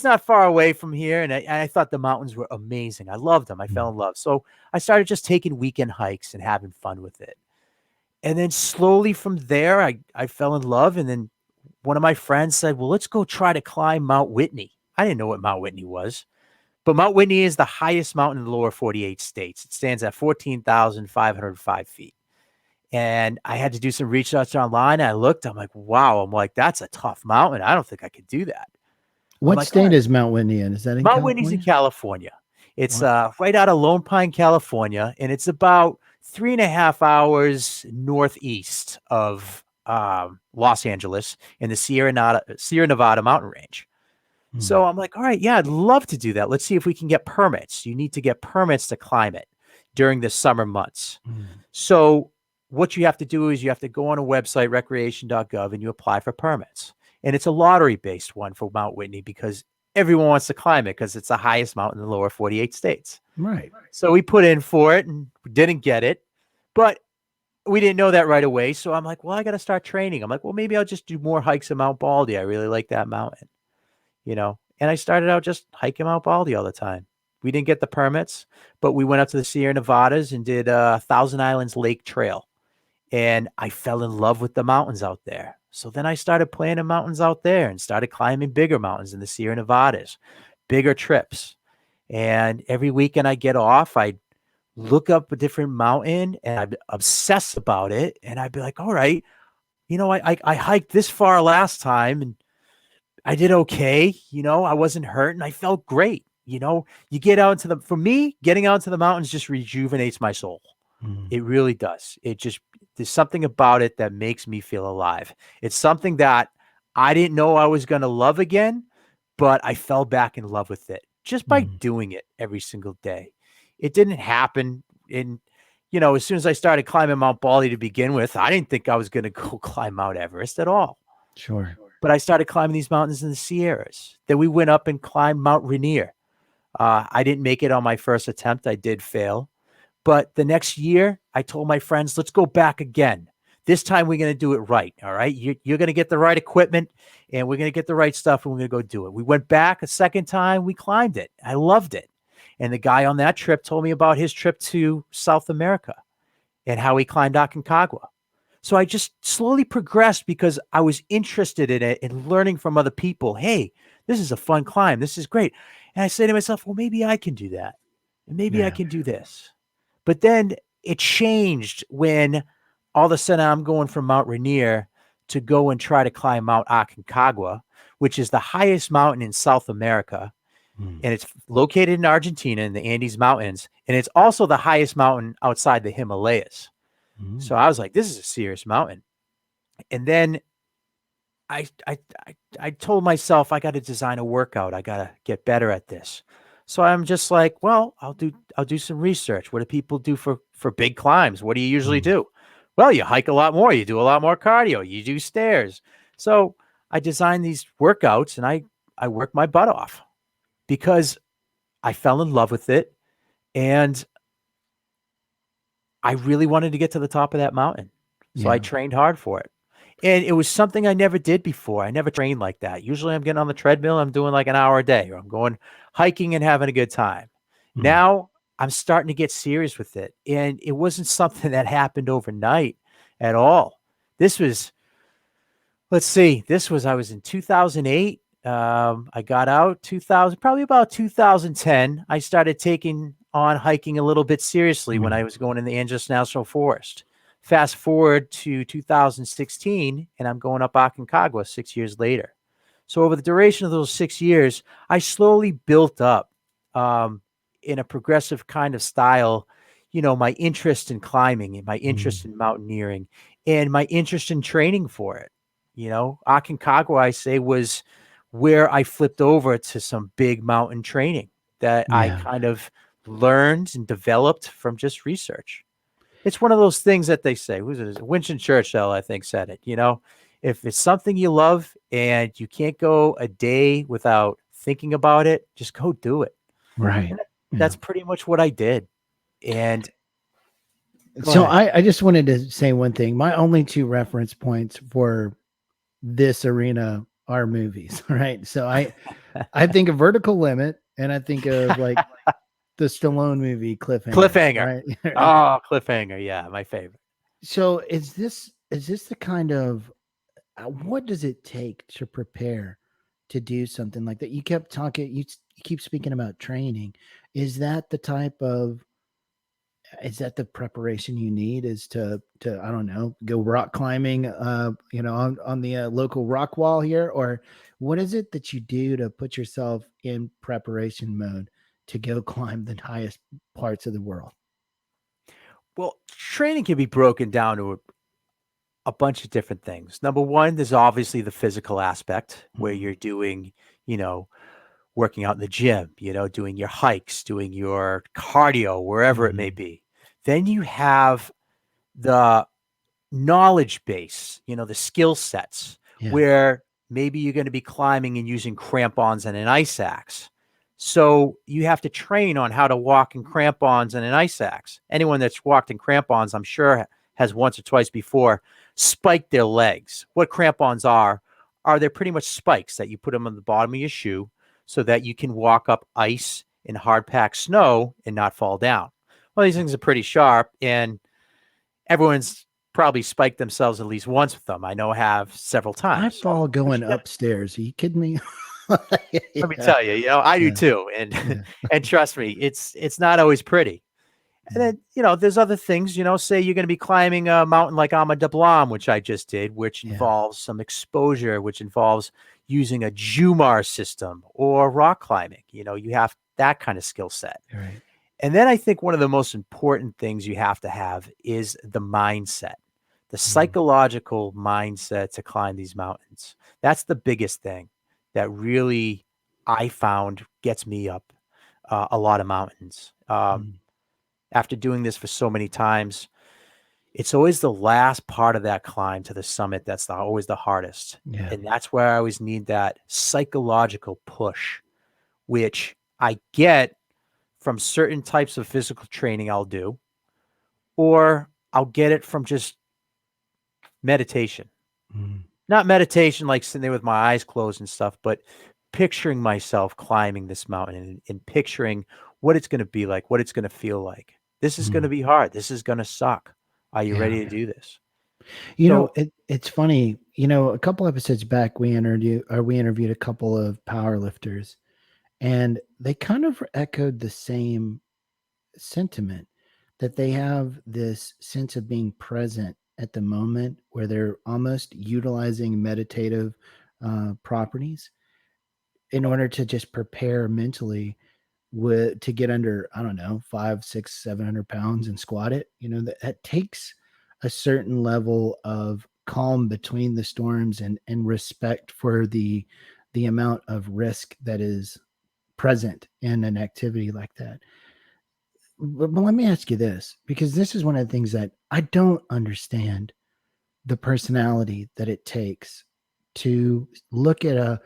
not far away from here. And I thought the mountains were amazing. I loved them. I fell Mm, in love. So I started just taking weekend hikes and having fun with it. And then slowly from there, I fell in love. And then one of my friends said, well, let's go try to climb Mount Whitney. I didn't know what Mount Whitney was. But Mount Whitney is the highest mountain in the lower 48 states. It stands at 14,505 feet. And I had to do some research online. I looked, I'm like, wow. I'm like, that's a tough mountain. I don't think I could do that. I'm What like, all state right. is Mount Whitney in? Is that in Mount Whitney's in California? California. It's What? right out of Lone Pine, California. And it's about 3.5 hours northeast of Los Angeles in the Sierra Nevada mountain range. Mm, So I'm like, all right, yeah, I'd love to do that. Let's see if we can get permits. You need to get permits to climb it during the summer months. mm, So what you have to do is you have to go on a website, recreation.gov, and you apply for permits. And it's a lottery-based one for Mount Whitney because everyone wants to climb it because it's the highest mountain in the lower 48 states. Right. So we put in for it and we didn't get it, but we didn't know that right away. So I'm like, well, I got to start training. I'm like, well, maybe I'll just do more hikes in Mount Baldy. I really like that mountain, and I started out just hiking Mount Baldy all the time. We didn't get the permits, but we went up to the Sierra Nevadas and did Thousand Islands Lake Trail. And I fell in love with the mountains out there. So then I started planning mountains out there and started climbing bigger mountains in the Sierra Nevadas, bigger trips. And every weekend I get off, I'd look up a different mountain and I'd obsess about it. And I'd be like, all right, I hiked this far last time and I did okay. I wasn't hurt and I felt great. You get out into for me, getting out into the mountains just rejuvenates my soul. It really does. There's something about it that makes me feel alive. It's something that I didn't know I was going to love again, but I fell back in love with it just by doing it every single day. It didn't happen as soon as I started climbing Mount Baldy to begin with, I didn't think I was going to go climb Mount Everest at all. Sure. But I started climbing these mountains in the Sierras. Then we went up and climbed Mount Rainier. I didn't make it on my first attempt. I did fail. But the next year, I told my friends, let's go back again. This time, we're going to do it right. All right. You're going to get the right equipment and we're going to get the right stuff and we're going to go do it. We went back a second time. We climbed it. I loved it. And the guy on that trip told me about his trip to South America and how he climbed Aconcagua. So I just slowly progressed because I was interested in it and learning from other people. Hey, this is a fun climb. This is great. And I say to myself, well, maybe I can do that. And maybe I can do this. But then it changed when all of a sudden I'm going from Mount Rainier to go and try to climb Mount Aconcagua, which is the highest mountain in South America. And it's located in Argentina in the Andes Mountains. And it's also the highest mountain outside the Himalayas. So I was like, this is a serious mountain. And then I told myself I got to design a workout. I got to get better at this. So I'm just like, well, I'll do some research. What do people do for big climbs? What do you usually do? Well, you hike a lot more. You do a lot more cardio. You do stairs. So I designed these workouts and I worked my butt off because I fell in love with it. And I really wanted to get to the top of that mountain. So I trained hard for it. And it was something I never did before. I never trained like that. Usually I'm getting on the treadmill. I'm doing like an hour a day, or I'm going hiking and having a good time. Now I'm starting to get serious with it. And it wasn't something that happened overnight at all. This was, I was in 2008. I got out probably about 2010. I started taking on hiking a little bit seriously when I was going in the Angeles National Forest. Fast forward to 2016, and I'm going up Aconcagua 6 years later. So over the duration of those 6 years, I slowly built up in a progressive kind of style, my interest in climbing and my interest in mountaineering and my interest in training for it. Aconcagua, I say, was where I flipped over to some big mountain training that I kind of learned and developed from just research. It's one of those things that they say, who's it? Winston Churchill, I think, said it, if it's something you love and you can't go a day without thinking about it, just go do it. Right. That's pretty much what I did. And so I just wanted to say one thing. My only two reference points for this arena are movies, right? So I think of Vertical Limit and I think of like the Stallone movie Cliffhanger. Right? Oh, Cliffhanger. Yeah, my favorite. So is this the kind of what does it take to prepare to do something like that? You kept talking, you keep speaking about training. Is that the preparation you need is to I don't know, go rock climbing on the local rock wall here, or what is it that you do to put yourself in preparation mode to go climb the highest parts of the world? Well, training can be broken down to a bunch of different things. Number one, there's obviously the physical aspect where you're doing, working out in the gym, doing your hikes, doing your cardio, wherever it may be. Then you have the knowledge base, the skill sets where maybe you're going to be climbing and using crampons and an ice axe. So you have to train on how to walk in crampons and an ice axe. Anyone that's walked in crampons, I'm sure, has once or twice before spiked their legs. What crampons are they're pretty much spikes that you put them on the bottom of your shoe so that you can walk up ice in hard-packed snow and not fall down. Well, these things are pretty sharp, and everyone's probably spiked themselves at least once with them. I know I have several I times. fall going upstairs. Are you kidding me? Let me tell you, I do too. And and trust me, it's not always pretty. And then, there's other things, say you're going to be climbing a mountain like Ama de Blanc, which I just did, which involves some exposure, which involves using a Jumar system or rock climbing. You have that kind of skill set. Right. And then I think one of the most important things you have to have is the mindset, the psychological mindset to climb these mountains. That's the biggest thing that really I found gets me up a lot of mountains. After doing this for so many times, it's always the last part of that climb to the summit that's always the hardest. Yeah. And that's where I always need that psychological push, which I get from certain types of physical training I'll do, or I'll get it from just meditation. Not meditation like sitting there with my eyes closed and stuff, but picturing myself climbing this mountain and picturing what it's going to be like, what it's going to feel like. This is going to be hard. This is going to suck. Are you ready to do this? It's funny. A couple episodes back, we interviewed a couple of power lifters, and they kind of echoed the same sentiment, that they have this sense of being present at the moment, where they're almost utilizing meditative properties in order to just prepare mentally to get under, I don't know, 500, 600, 700 pounds and squat it. That takes a certain level of calm between the storms and respect for the amount of risk that is present in an activity like that. But let me ask you this, because this is one of the things that I don't understand, the personality that it takes to look at a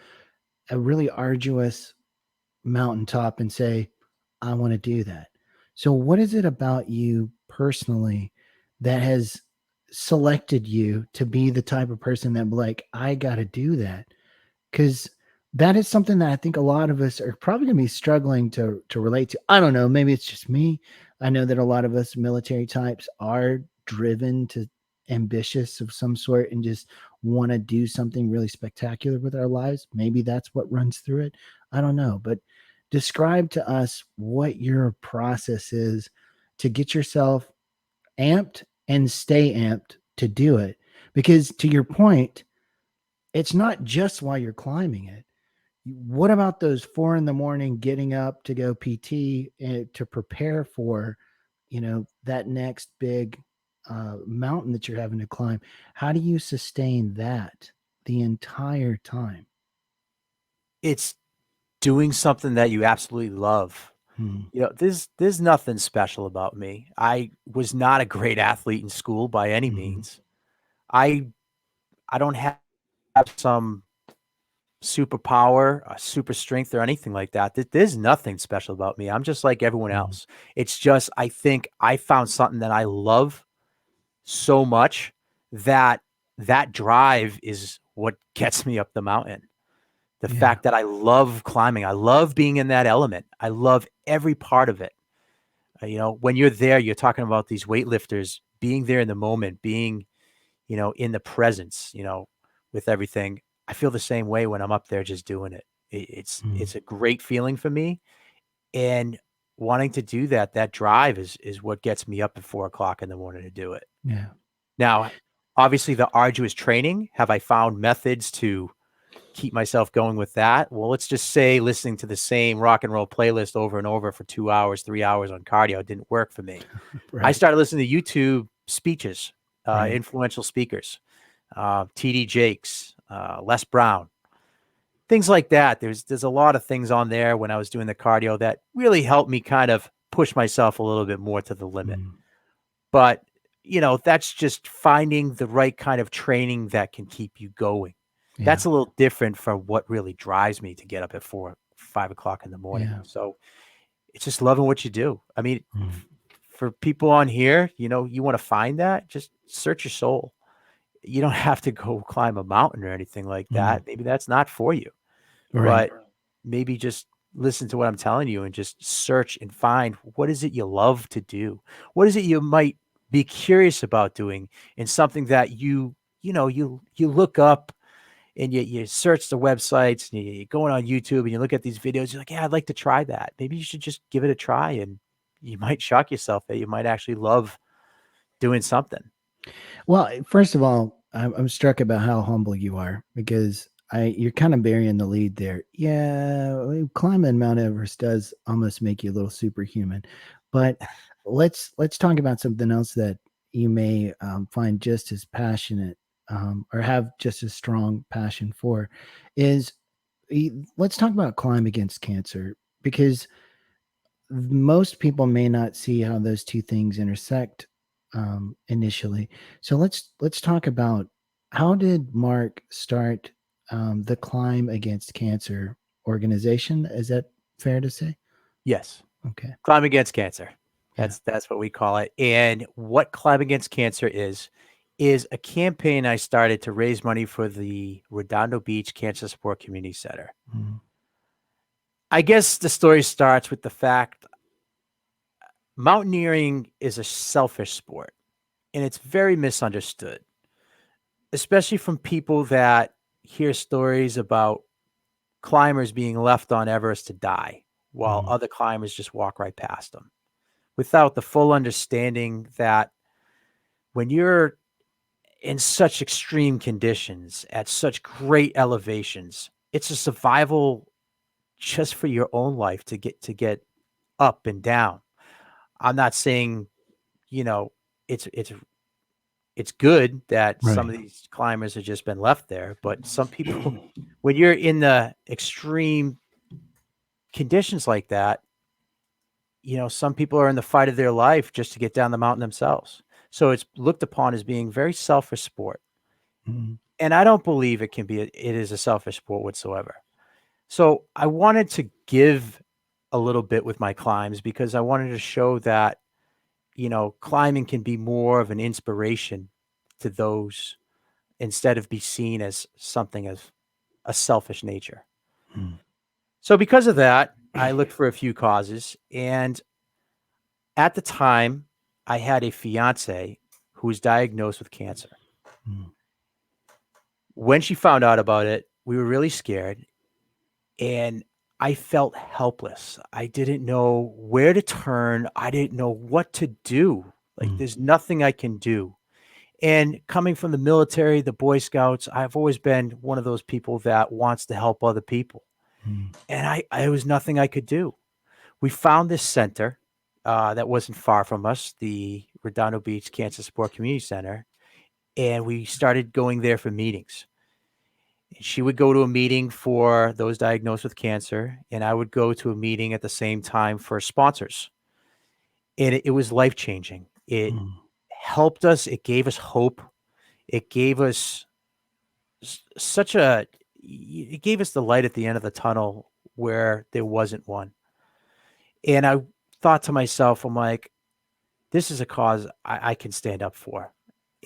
really arduous mountaintop and say, I want to do that. So what is it about you personally that has selected you to be the type of person that I got to do that? Because that is something that I think a lot of us are probably going to be struggling to relate to. I don't know. Maybe it's just me. I know that a lot of us military types are driven to ambitious of some sort and just want to do something really spectacular with our lives. Maybe that's what runs through it. I don't know. But describe to us what your process is to get yourself amped and stay amped to do it. Because to your point, it's not just while you're climbing it. What about those 4 a.m. getting up to go PT to prepare for, that next big mountain that you're having to climb? How do you sustain that the entire time? It's doing something that you absolutely love. There's nothing special about me. I was not a great athlete in school by any means. I don't have some superpower, super strength, or anything like that. There's nothing special about me. I'm just like everyone else. It's just, I think I found something that I love so much that drive is what gets me up the mountain. The fact that I love climbing, I love being in that element. I love every part of it. When you're there, you're talking about these weightlifters being there in the moment, being, in the presence, with everything. I feel the same way when I'm up there just doing it. It's a great feeling for me, and wanting to do that drive is what gets me up at 4:00 in the morning to do it. Yeah. Now, obviously, the arduous training. Have I found methods to keep myself going with that? Well, let's just say listening to the same rock and roll playlist over and over for 2 hours, 3 hours on cardio didn't work for me. Right. I started listening to YouTube speeches, influential speakers, TD Jakes, Les Brown, things like that. There's a lot of things on there when I was doing the cardio that really helped me kind of push myself a little bit more to the limit. But, that's just finding the right kind of training that can keep you going. Yeah. That's a little different from what really drives me to get up at 4, 5 o'clock in the morning. Yeah. So it's just loving what you do. I mean, Mm. for people on here, you want to find that, just search your soul. You don't have to go climb a mountain or anything like that. Maybe that's not for you, Right. but maybe just listen to what I'm telling you and just search and find what is it you love to do? What is it you might be curious about doing, and something that you look up and you search the websites and you're going on YouTube and you look at these videos, you're like, yeah, I'd like to try that. Maybe you should just give it a try, and you might shock yourself that you might actually love doing something. Well, first of all, I'm struck about how humble you are, because you're kind of burying the lead there. Yeah, climbing Mount Everest does almost make you a little superhuman, but let's talk about something else that you may find just as passionate, or have just as strong passion for. Is let's talk about climb against cancer, because most people may not see how those two things intersect initially. So let's talk about, how did Mark start the Climb Against Cancer organization? Is that fair to say? Yes. Okay. Climb Against Cancer. Yeah. That's what we call it. And what Climb Against Cancer is a campaign I started to raise money for the Redondo Beach Cancer Support Community Center. Mm. I guess the story starts with the fact mountaineering is a selfish sport, and it's very misunderstood, especially from people that hear stories about climbers being left on Everest to die while Mm. other climbers just walk right past them, without the full understanding that when you're in such extreme conditions at such great elevations, it's a survival just for your own life to get up and down. I'm not saying, you know, it's good that some Right. of these climbers have just been left there, but some people, when you're in the extreme conditions like that, some people are in the fight of their life just to get down the mountain themselves. So it's looked upon as being very selfish sport. Mm. And I don't believe it is a selfish sport whatsoever. So I wanted to give a little bit with my climbs, because I wanted to show that, climbing can be more of an inspiration to those, instead of be seen as something of a selfish nature. Mm. So because of that, I looked for a few causes. And at the time, I had a fiance who was diagnosed with cancer. Mm. When she found out about it, we were really scared, and I felt helpless. I didn't know where to turn. I didn't know what to do. Like, Mm. there's nothing I can do. And coming from the military, the Boy Scouts, I've always been one of those people that wants to help other people. Mm. And there was nothing I could do. We found this center that wasn't far from us, the Redondo Beach Cancer Support Community Center, and we started going there for meetings. She would go to a meeting for those diagnosed with cancer, and I would go to a meeting at the same time for sponsors. And it was life changing. It Mm. helped us. It gave us hope. It gave us such a. It gave us the light at the end of the tunnel where there wasn't one. And I thought to myself, I'm like, this is a cause I can stand up for.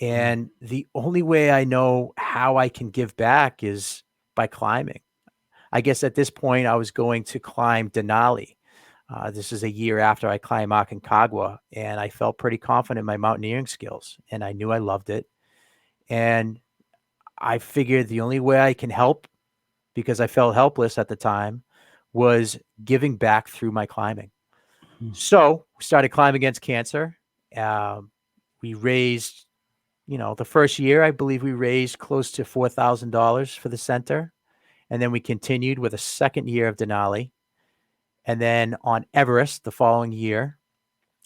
Mm. And the only way I know how I can give back is by climbing. I guess at this point I was going to climb Denali. This is a year after I climbed Aconcagua, and I felt pretty confident in my mountaineering skills, and I knew I loved it. And I figured the only way I can help, because I felt helpless at the time, was giving back through my climbing. Mm. So we started Climb Against Cancer. Um, we raised, the first year, I believe we raised close to $4,000 for the center. And then we continued with a second year of Denali. And then on Everest the following year.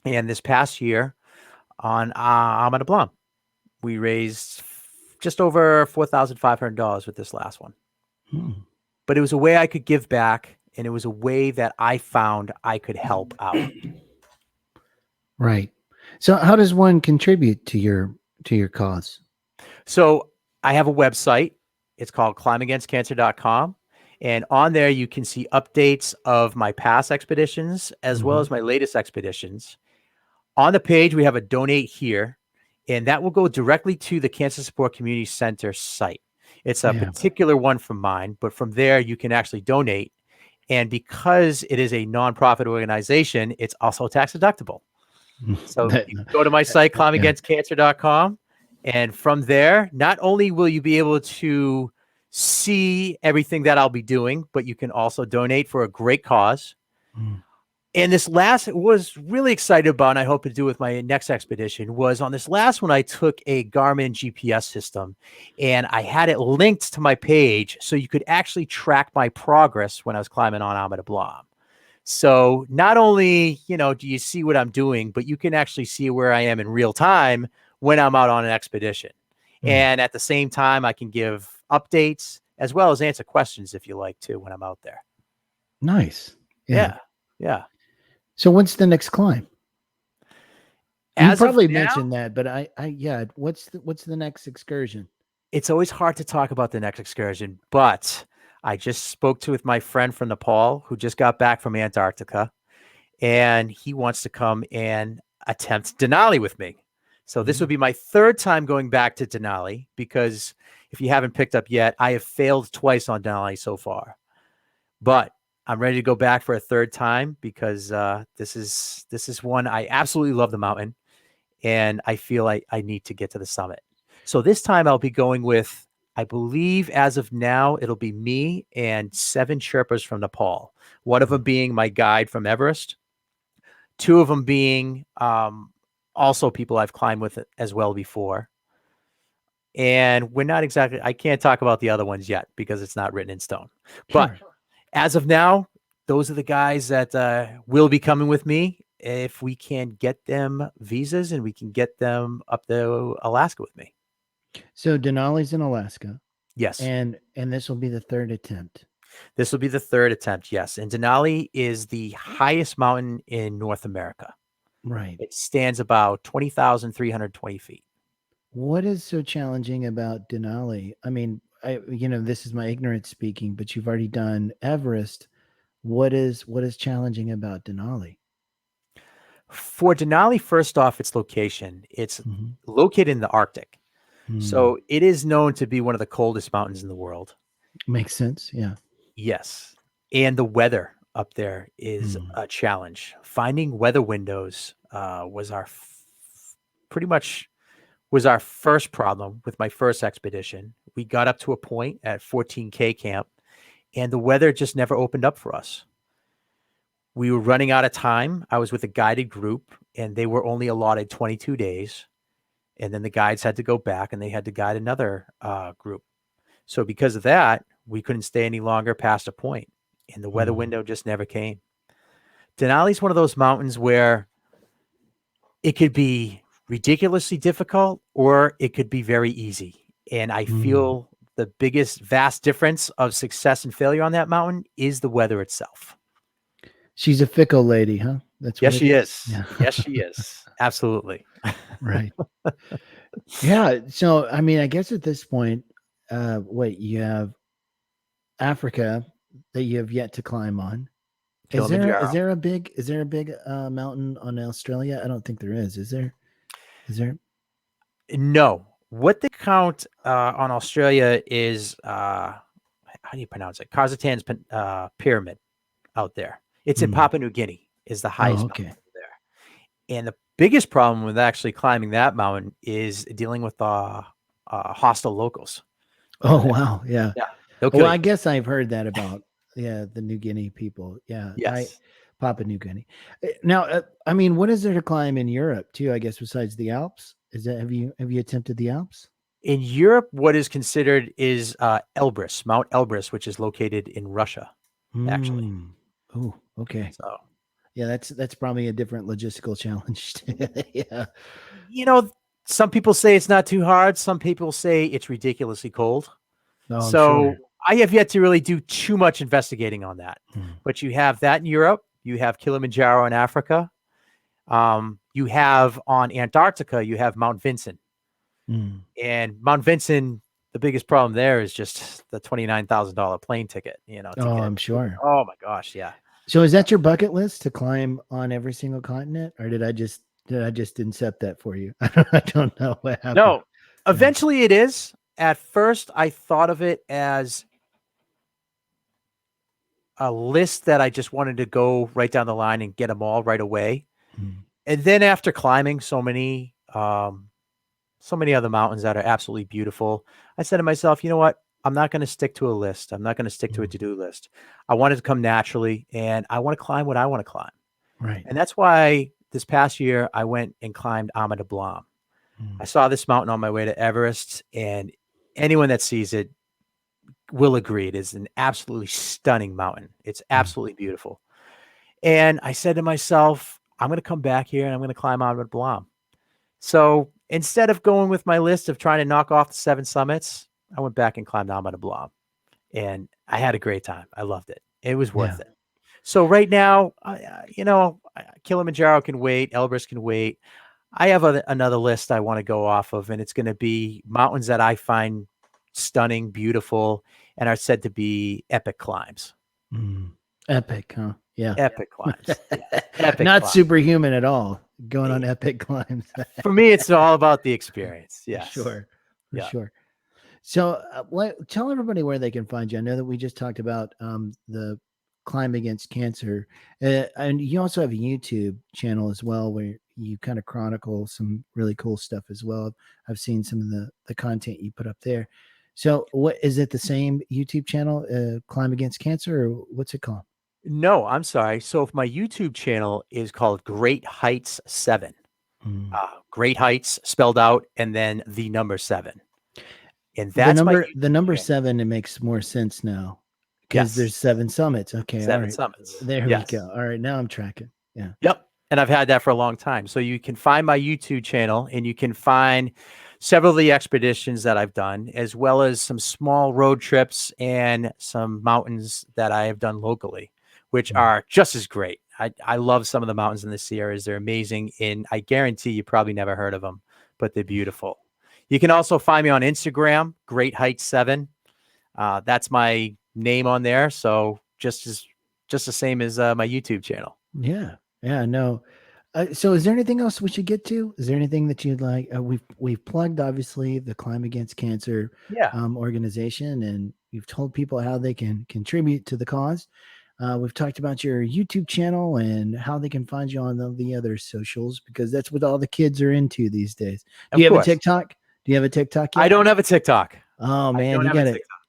And this past year on Amada Blum, we raised just over $4,500 with this last one. Mm. But it was a way I could give back, and it was a way that I found I could help out. Right. So how does one contribute to your cause? So I have a website. It's called climbagainstcancer.com. And on there, you can see updates of my past expeditions as well as my latest expeditions. On the page, we have a donate here, and that will go directly to the Cancer Support Community Center site. It's a particular one from mine, but from there, you can actually donate. And because it is a nonprofit organization, it's also tax deductible. So you can go to my site, climbagainstcancer.com. And from there, not only will you be able to see everything that I'll be doing, but you can also donate for a great cause. And this last was really excited about, and I hope to do with my next expedition, was on this last one, I took a Garmin GPS system and I had it linked to my page so you could actually track my progress when I was climbing on Amida Blam. So not only, do you see what I'm doing, but you can actually see where I am in real time when I'm out on an expedition. And at the same time, I can give updates as well as answer questions if you like to when I'm out there. Nice. Yeah. So what's the next climb? As you probably of now, mentioned that, but what's the next excursion? It's always hard to talk about the next excursion, but I just spoke with my friend from Nepal who just got back from Antarctica, and he wants to come and attempt Denali with me. So this would be my third time going back to Denali, because if you haven't picked up yet, I have failed twice on Denali so far. But I'm ready to go back for a third time because this is one I absolutely love the mountain, and I feel I need to get to the summit. So this time I'll be going with, I believe as of now, it'll be me and 7 Sherpas from Nepal. One of them being my guide from Everest. 2 of them being also people I've climbed with as well before. And we're not exactly, I can't talk about the other ones yet because it's not written in stone. But as of now, those are the guys that will be coming with me if we can get them visas and we can get them up to Alaska with me. So Denali's in Alaska. Yes. And this will be the third attempt. This will be the third attempt, yes. And Denali is the highest mountain in North America. Right. It stands about 20,320 feet. What is so challenging about Denali? I mean, this is my ignorance speaking, but you've already done Everest. What is challenging about Denali? For Denali, first off, its location. It's located in the Arctic. So it is known to be one of the coldest mountains in the world. Makes sense. Yeah. Yes. And the weather up there is a challenge. Finding weather windows was our first problem with my first expedition. We got up to a point at 14K camp, and the weather just never opened up for us. We were running out of time. I was with a guided group, and they were only allotted 22 days. And then the guides had to go back, and they had to guide another group. So because of that, we couldn't stay any longer past a point, and the weather window just never came. Denali's one of those mountains where it could be ridiculously difficult or it could be very easy. And I feel the biggest vast difference of success and failure on that mountain is the weather itself. She's a fickle lady, huh? Yes, she is. Yeah. Yes, she is. Absolutely. Right. Yeah. So, I mean, I guess at this point, you have Africa that you have yet to climb on. Is there a big mountain on Australia? I don't think there is. Is there? No. What they count on Australia is how do you pronounce it? Kazakhstan's pyramid out there. It's in Papua New Guinea. Is the highest mountain there. And the biggest problem with actually climbing that mountain is dealing with hostile locals. Oh wow, yeah. Well, I guess I've heard that about the New Guinea people. Yeah, yes. Papua New Guinea. Now, I mean, what is there to climb in Europe too? I guess besides the Alps, have you attempted the Alps? In Europe, what is considered is Elbrus, Mount Elbrus, which is located in Russia, actually. Oh, okay. So, yeah, that's probably a different logistical challenge. Yeah. Some people say it's not too hard. Some people say it's ridiculously cold. Oh, so I have yet to really do too much investigating on that. But you have that in Europe. You have Kilimanjaro in Africa. You have on Antarctica, you have Mount Vinson. And Mount Vinson The biggest problem there is just the $29,000 plane ticket, to Oh, get. I'm sure. Oh my gosh, yeah. So is that your bucket list to climb on every single continent, or did I just incept that for you? I don't know what happened. No, eventually it is. At first, I thought of it as a list that I just wanted to go right down the line and get them all right away. Mm. And then after climbing so many other mountains that are absolutely beautiful, I said to myself, you know what? I'm not going to stick to a list. I'm not going to stick to a to-do list. I want it to come naturally, and I want to climb what I want to climb. Right. And that's why this past year I went and climbed Ama de Blanc. I saw this mountain on my way to Everest, and anyone that sees it will agree it is an absolutely stunning mountain. It's absolutely beautiful. And I said to myself, I'm going to come back here and I'm going to climb Ama de Blanc. So instead of going with my list of trying to knock off the 7 summits, I went back and climbed Ama de Blanc, and I had a great time. I loved it. It was worth it. So right now, Kilimanjaro can wait. Elbrus can wait. I have another list I want to go off of, and it's going to be mountains that I find stunning, beautiful, and are said to be epic climbs. Epic, huh? Yeah. Epic climbs. Yeah. Epic Not climbs. superhuman at all. Going on epic climbs. For me, it's all about the experience. Yes. Sure. For Yeah. sure. So tell everybody where they can find you. I know that we just talked about the Climb Against Cancer. And you also have a YouTube channel as well where you kind of chronicle some really cool stuff as well. I've seen some of the content you put up there. So what is it, the same YouTube channel, Climb Against Cancer, or what's it called? No, I'm sorry. So my YouTube channel is called Great Heights 7. Great Heights spelled out, and then the number 7. And that's the number 7. It makes more sense now because there's 7 summits. Okay. 7 summits. There we go. All right. Now I'm tracking. Yeah. Yep. And I've had that for a long time. So you can find my YouTube channel, and you can find several of the expeditions that I've done, as well as some small road trips and some mountains that I have done locally, which are just as great. I love some of the mountains in the Sierras. They're amazing. And I guarantee you probably never heard of them, but they're beautiful. You can also find me on Instagram, Great Heights 7. That's my name on there. So just the same as my YouTube channel. Yeah. Yeah. No. So is there anything else we should get to? Is there anything that you'd like? We've plugged, obviously, the Climb Against Cancer organization, and you've told people how they can contribute to the cause. We've talked about your YouTube channel and how they can find you on the other socials, because that's what all the kids are into these days. Do you have a TikTok? Do you have a TikTok yet? I don't have a TikTok. Oh man,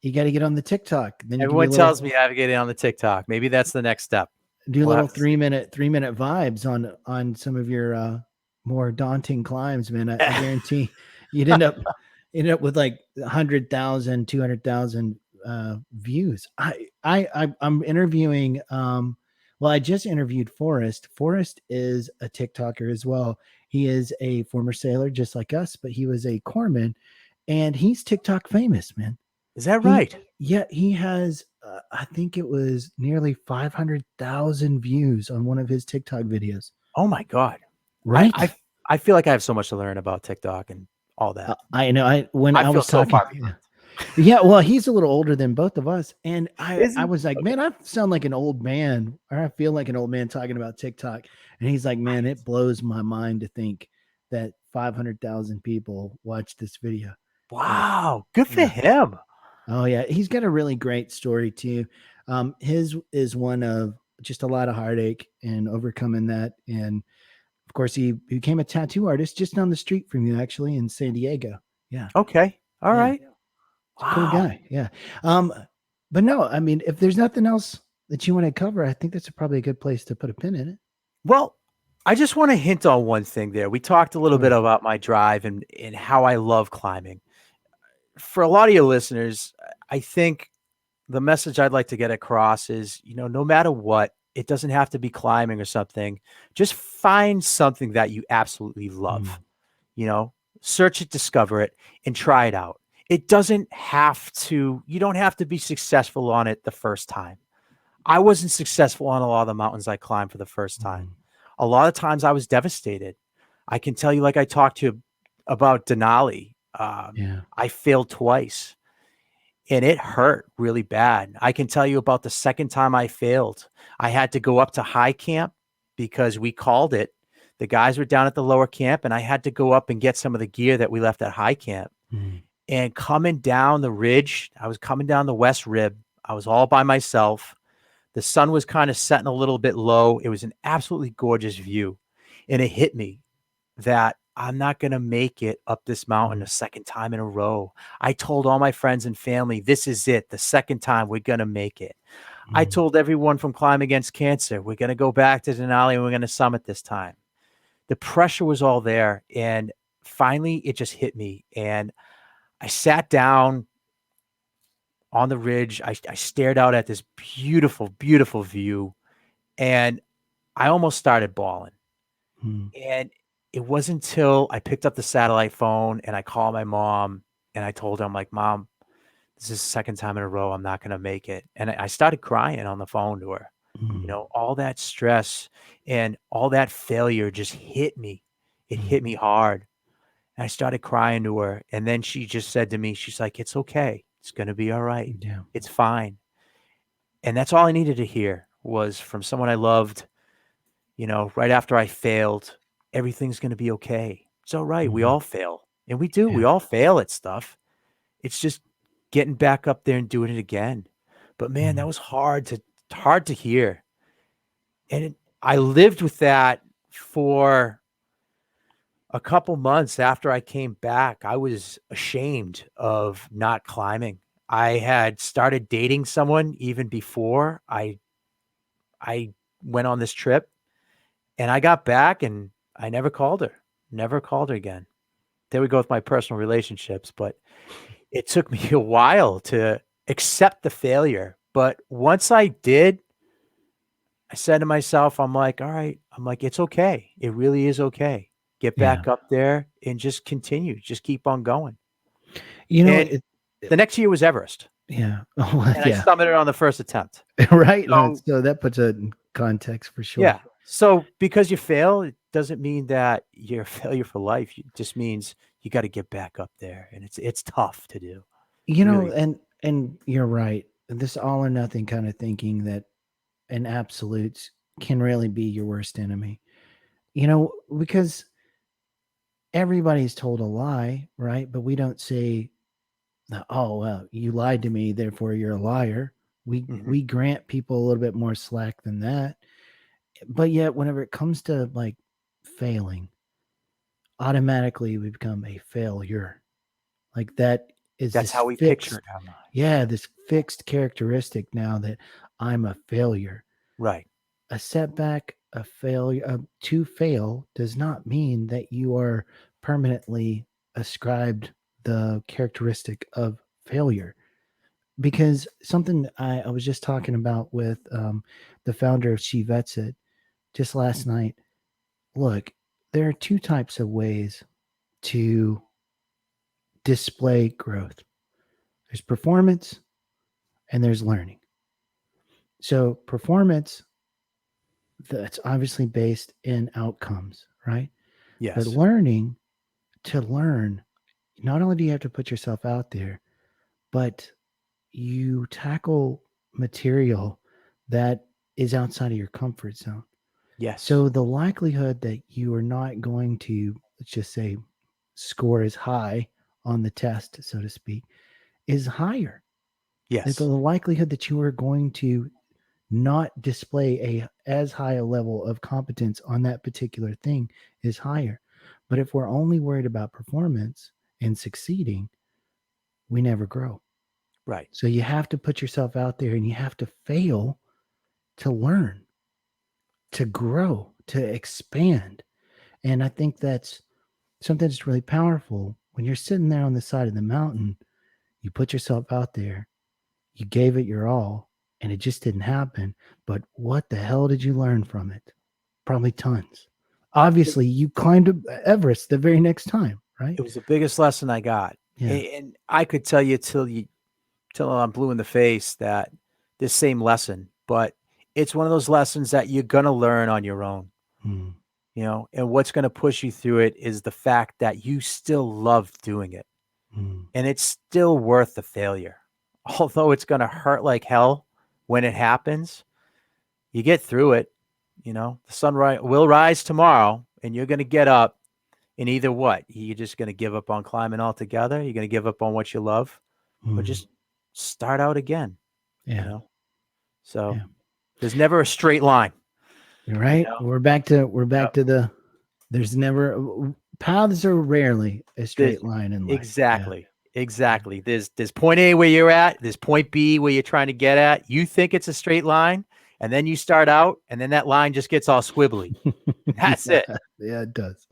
you got to get on the TikTok. Then everyone tells me I have to get in on the TikTok. Maybe that's the next step. Do a little 3-minute vibes on some of your more daunting climbs, man. I guarantee you'd end up with like 100,000, 200,000 views. I'm interviewing. Well, I just interviewed Forrest. Forrest is a TikToker as well. He is a former sailor, just like us, but he was a corpsman, and he's TikTok famous, man. Is that right? Yeah, he has. I think it was nearly 500,000 views on one of his TikTok videos. Oh my God! Right? I feel like I have so much to learn about TikTok and all that. I know. I was so talking. Far yeah, well, he's a little older than both of us, and I was like, man, I sound like an old man, or I feel like an old man talking about TikTok. And he's like, man, it blows my mind to think that 500,000 people watched this video. Wow, good for him. Oh yeah, he's got a really great story too. His is one of just a lot of heartache and overcoming that, and of course he became a tattoo artist just down the street from you, actually, in San Diego. Yeah. Okay. All right. Wow. Cool guy. Yeah. But no, I mean, if there's nothing else that you want to cover, I think that's probably a good place to put a pin in it. Well, I just want to hint on one thing there. We talked a little bit about my drive and how I love climbing. For a lot of your listeners, I think the message I'd like to get across is, no matter what, it doesn't have to be climbing or something. Just find something that you absolutely love. Search it, discover it, and try it out. It doesn't have to, you don't have to be successful on it the first time. I wasn't successful on a lot of the mountains I climbed for the first time. A lot of times I was devastated. I can tell you, like I talked to you about Denali. Yeah. I failed twice, and it hurt really bad. I can tell you about the second time I failed. I had to go up to high camp because we called it. The guys were down at the lower camp, and I had to go up and get some of the gear that we left at high camp. Mm. And coming down the ridge, I was coming down the west rib. I was all by myself. The sun was kind of setting a little bit low. It was an absolutely gorgeous view. And it hit me that I'm not going to make it up this mountain a second time in a row. I told all my friends and family, this is it. The second time we're going to make it. I told everyone from Climb Against Cancer, we're going to go back to Denali and we're going to summit this time. The pressure was all there. And finally, it just hit me. And I sat down on the ridge. I stared out at this beautiful, beautiful view. And I almost started bawling. And it wasn't until I picked up the satellite phone and I called my mom and I told her, I'm like, Mom, this is the second time in a row I'm not going to make it. And I started crying on the phone to her. You know, all that stress and all that failure just hit me. It hit me hard. And I started crying to her. And then she just said to me, she's like, it's okay. It's going to be all right. Yeah. It's fine. And that's all I needed to hear was from someone I loved, you know, right after I failed, everything's going to be okay. It's all right. We all fail. And we do. Yeah. We all fail at stuff. It's just getting back up there and doing it again. But man, that was hard to hear. And I lived with that for a couple months after I came back. I was ashamed of not climbing. I had started dating someone even before I went on this trip, and I got back and I never called her again. There we go with my personal relationships, but it took me a while to accept the failure. But once I did, I said to myself, I'm like, all right, I'm like, it's okay. It really is okay. Get back up there and just continue. Just keep on going. You know, And the next year was Everest. yeah. And I summited on the first attempt. Right. So, So that puts it in context for sure. yeah. So because you fail, it doesn't mean that you're a failure for life. It just means you got to get back up there. And it's tough to do. You know, Really. and you're right. This all or nothing kind of thinking that an absolutes can really be your worst enemy. You know, because everybody's told a lie, right? But we don't say, "Oh, well, you lied to me, therefore you're a liar." We grant people a little bit more slack than that. But yet, whenever it comes to like failing, automatically we become a failure. Like that is That's this how we fixed, picture it in our mind. yeah, this fixed characteristic now that I'm a failure. Right. A setback, a failure, to fail does not mean that you are permanently ascribed the characteristic of failure. Because something I was just talking about with the founder of She Vets It just last night. Look, there are two types of ways to display growth. There's performance and there's learning. So performance, that's obviously based in outcomes, right? Yes. But learning, to learn, not only do you have to put yourself out there, but you tackle material that is outside of your comfort zone. Yes. So the likelihood that you are not going to, let's just say, score as high on the test, so to speak, is higher. yes. The likelihood that you are going to not display a as high a level of competence on that particular thing is higher. But if we're only worried about performance and succeeding, we never grow. Right. So you have to put yourself out there and you have to fail to learn, to grow, to expand. And I think that's something that's really powerful. When you're sitting there on the side of the mountain, you put yourself out there, you gave it your all, and it just didn't happen. But what the hell did you learn from it? Probably tons. Obviously, you climbed Everest the very next time, right? It was the biggest lesson I got. Yeah. And I could tell you till I'm blue in the face that this same lesson, but it's one of those lessons that you're going to learn on your own, Hmm. you know, and what's going to push you through it is the fact that you still love doing it. and it's still worth the failure. Although it's going to hurt like hell when it happens, you get through it. The sun will rise tomorrow, and you're going to get up. And either what? You're just going to give up on climbing altogether? You're going to give up on what you love? Or just start out again? Yeah. So there's never a straight line. You're right. We're back to the, there's never, paths are rarely a straight line in life. Exactly. There's point A where you're at. There's point B where you're trying to get at. You think it's a straight line, and then you start out, and then that line just gets all squibbly. That's it. Yeah, it does.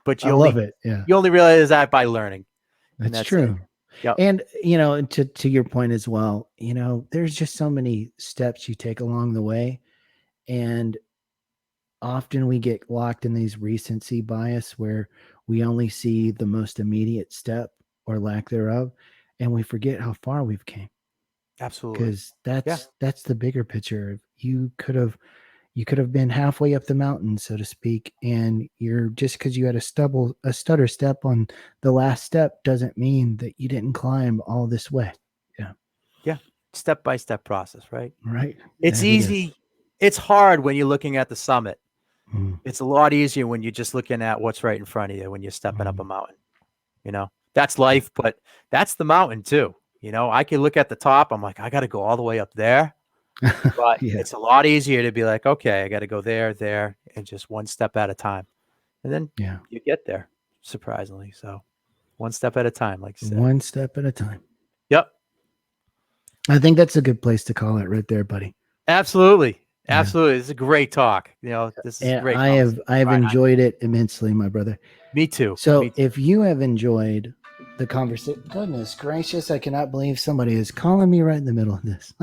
But I love it. Yeah. You only realize that by learning. That's true. Yep. And, to your point as well, there's just so many steps you take along the way. And often we get locked in these recency bias where we only see the most immediate step or lack thereof, and we forget how far we've came. Absolutely. Because that's the bigger picture. You could have been halfway up the mountain, so to speak, and you're just because you had a stutter step on the last step doesn't mean that you didn't climb all this way. Yeah. Step-by-step process, right? Right. It's easy. It's hard when you're looking at the summit. It's a lot easier when you're just looking at what's right in front of you when you're stepping up a mountain. That's life, but that's the mountain too. I can look at the top. I'm like, I got to go all the way up there. But it's a lot easier to be like, okay, I got to go there, and just one step at a time. And then you get there, surprisingly. So one step at a time, like you said. One step at a time. Yep. I think that's a good place to call it right there, buddy. Absolutely. Absolutely. It's a great talk. This is great. I have enjoyed it immensely, my brother. Me too. So if you have enjoyed the conversation, goodness gracious, I cannot believe somebody is calling me right in the middle of this.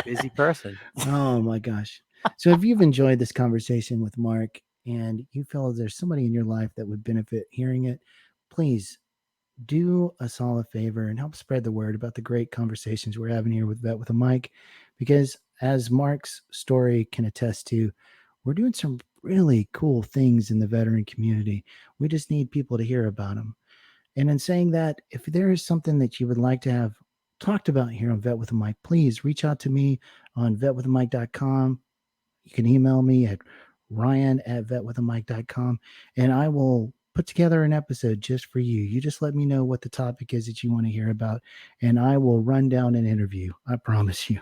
Busy person. Oh my gosh. So if you've enjoyed this conversation with Mark and you feel there's somebody in your life that would benefit hearing it, please do us all a favor and help spread the word about the great conversations we're having here with Vet with a Mic, because as Mark's story can attest to, we're doing some really cool things in the veteran community. We just need people to hear about them. And in saying that, if there is something that you would like to have talked about here on Vet with a Mic, please reach out to me on vetwithamic.com. You can email me at ryan@vetwithamic.com, and I will put together an episode just for you. You just let me know what the topic is that you want to hear about, and I will run down an interview. I promise you.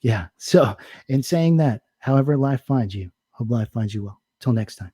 Yeah. So in saying that, however life finds you, hope life finds you well. Till next time.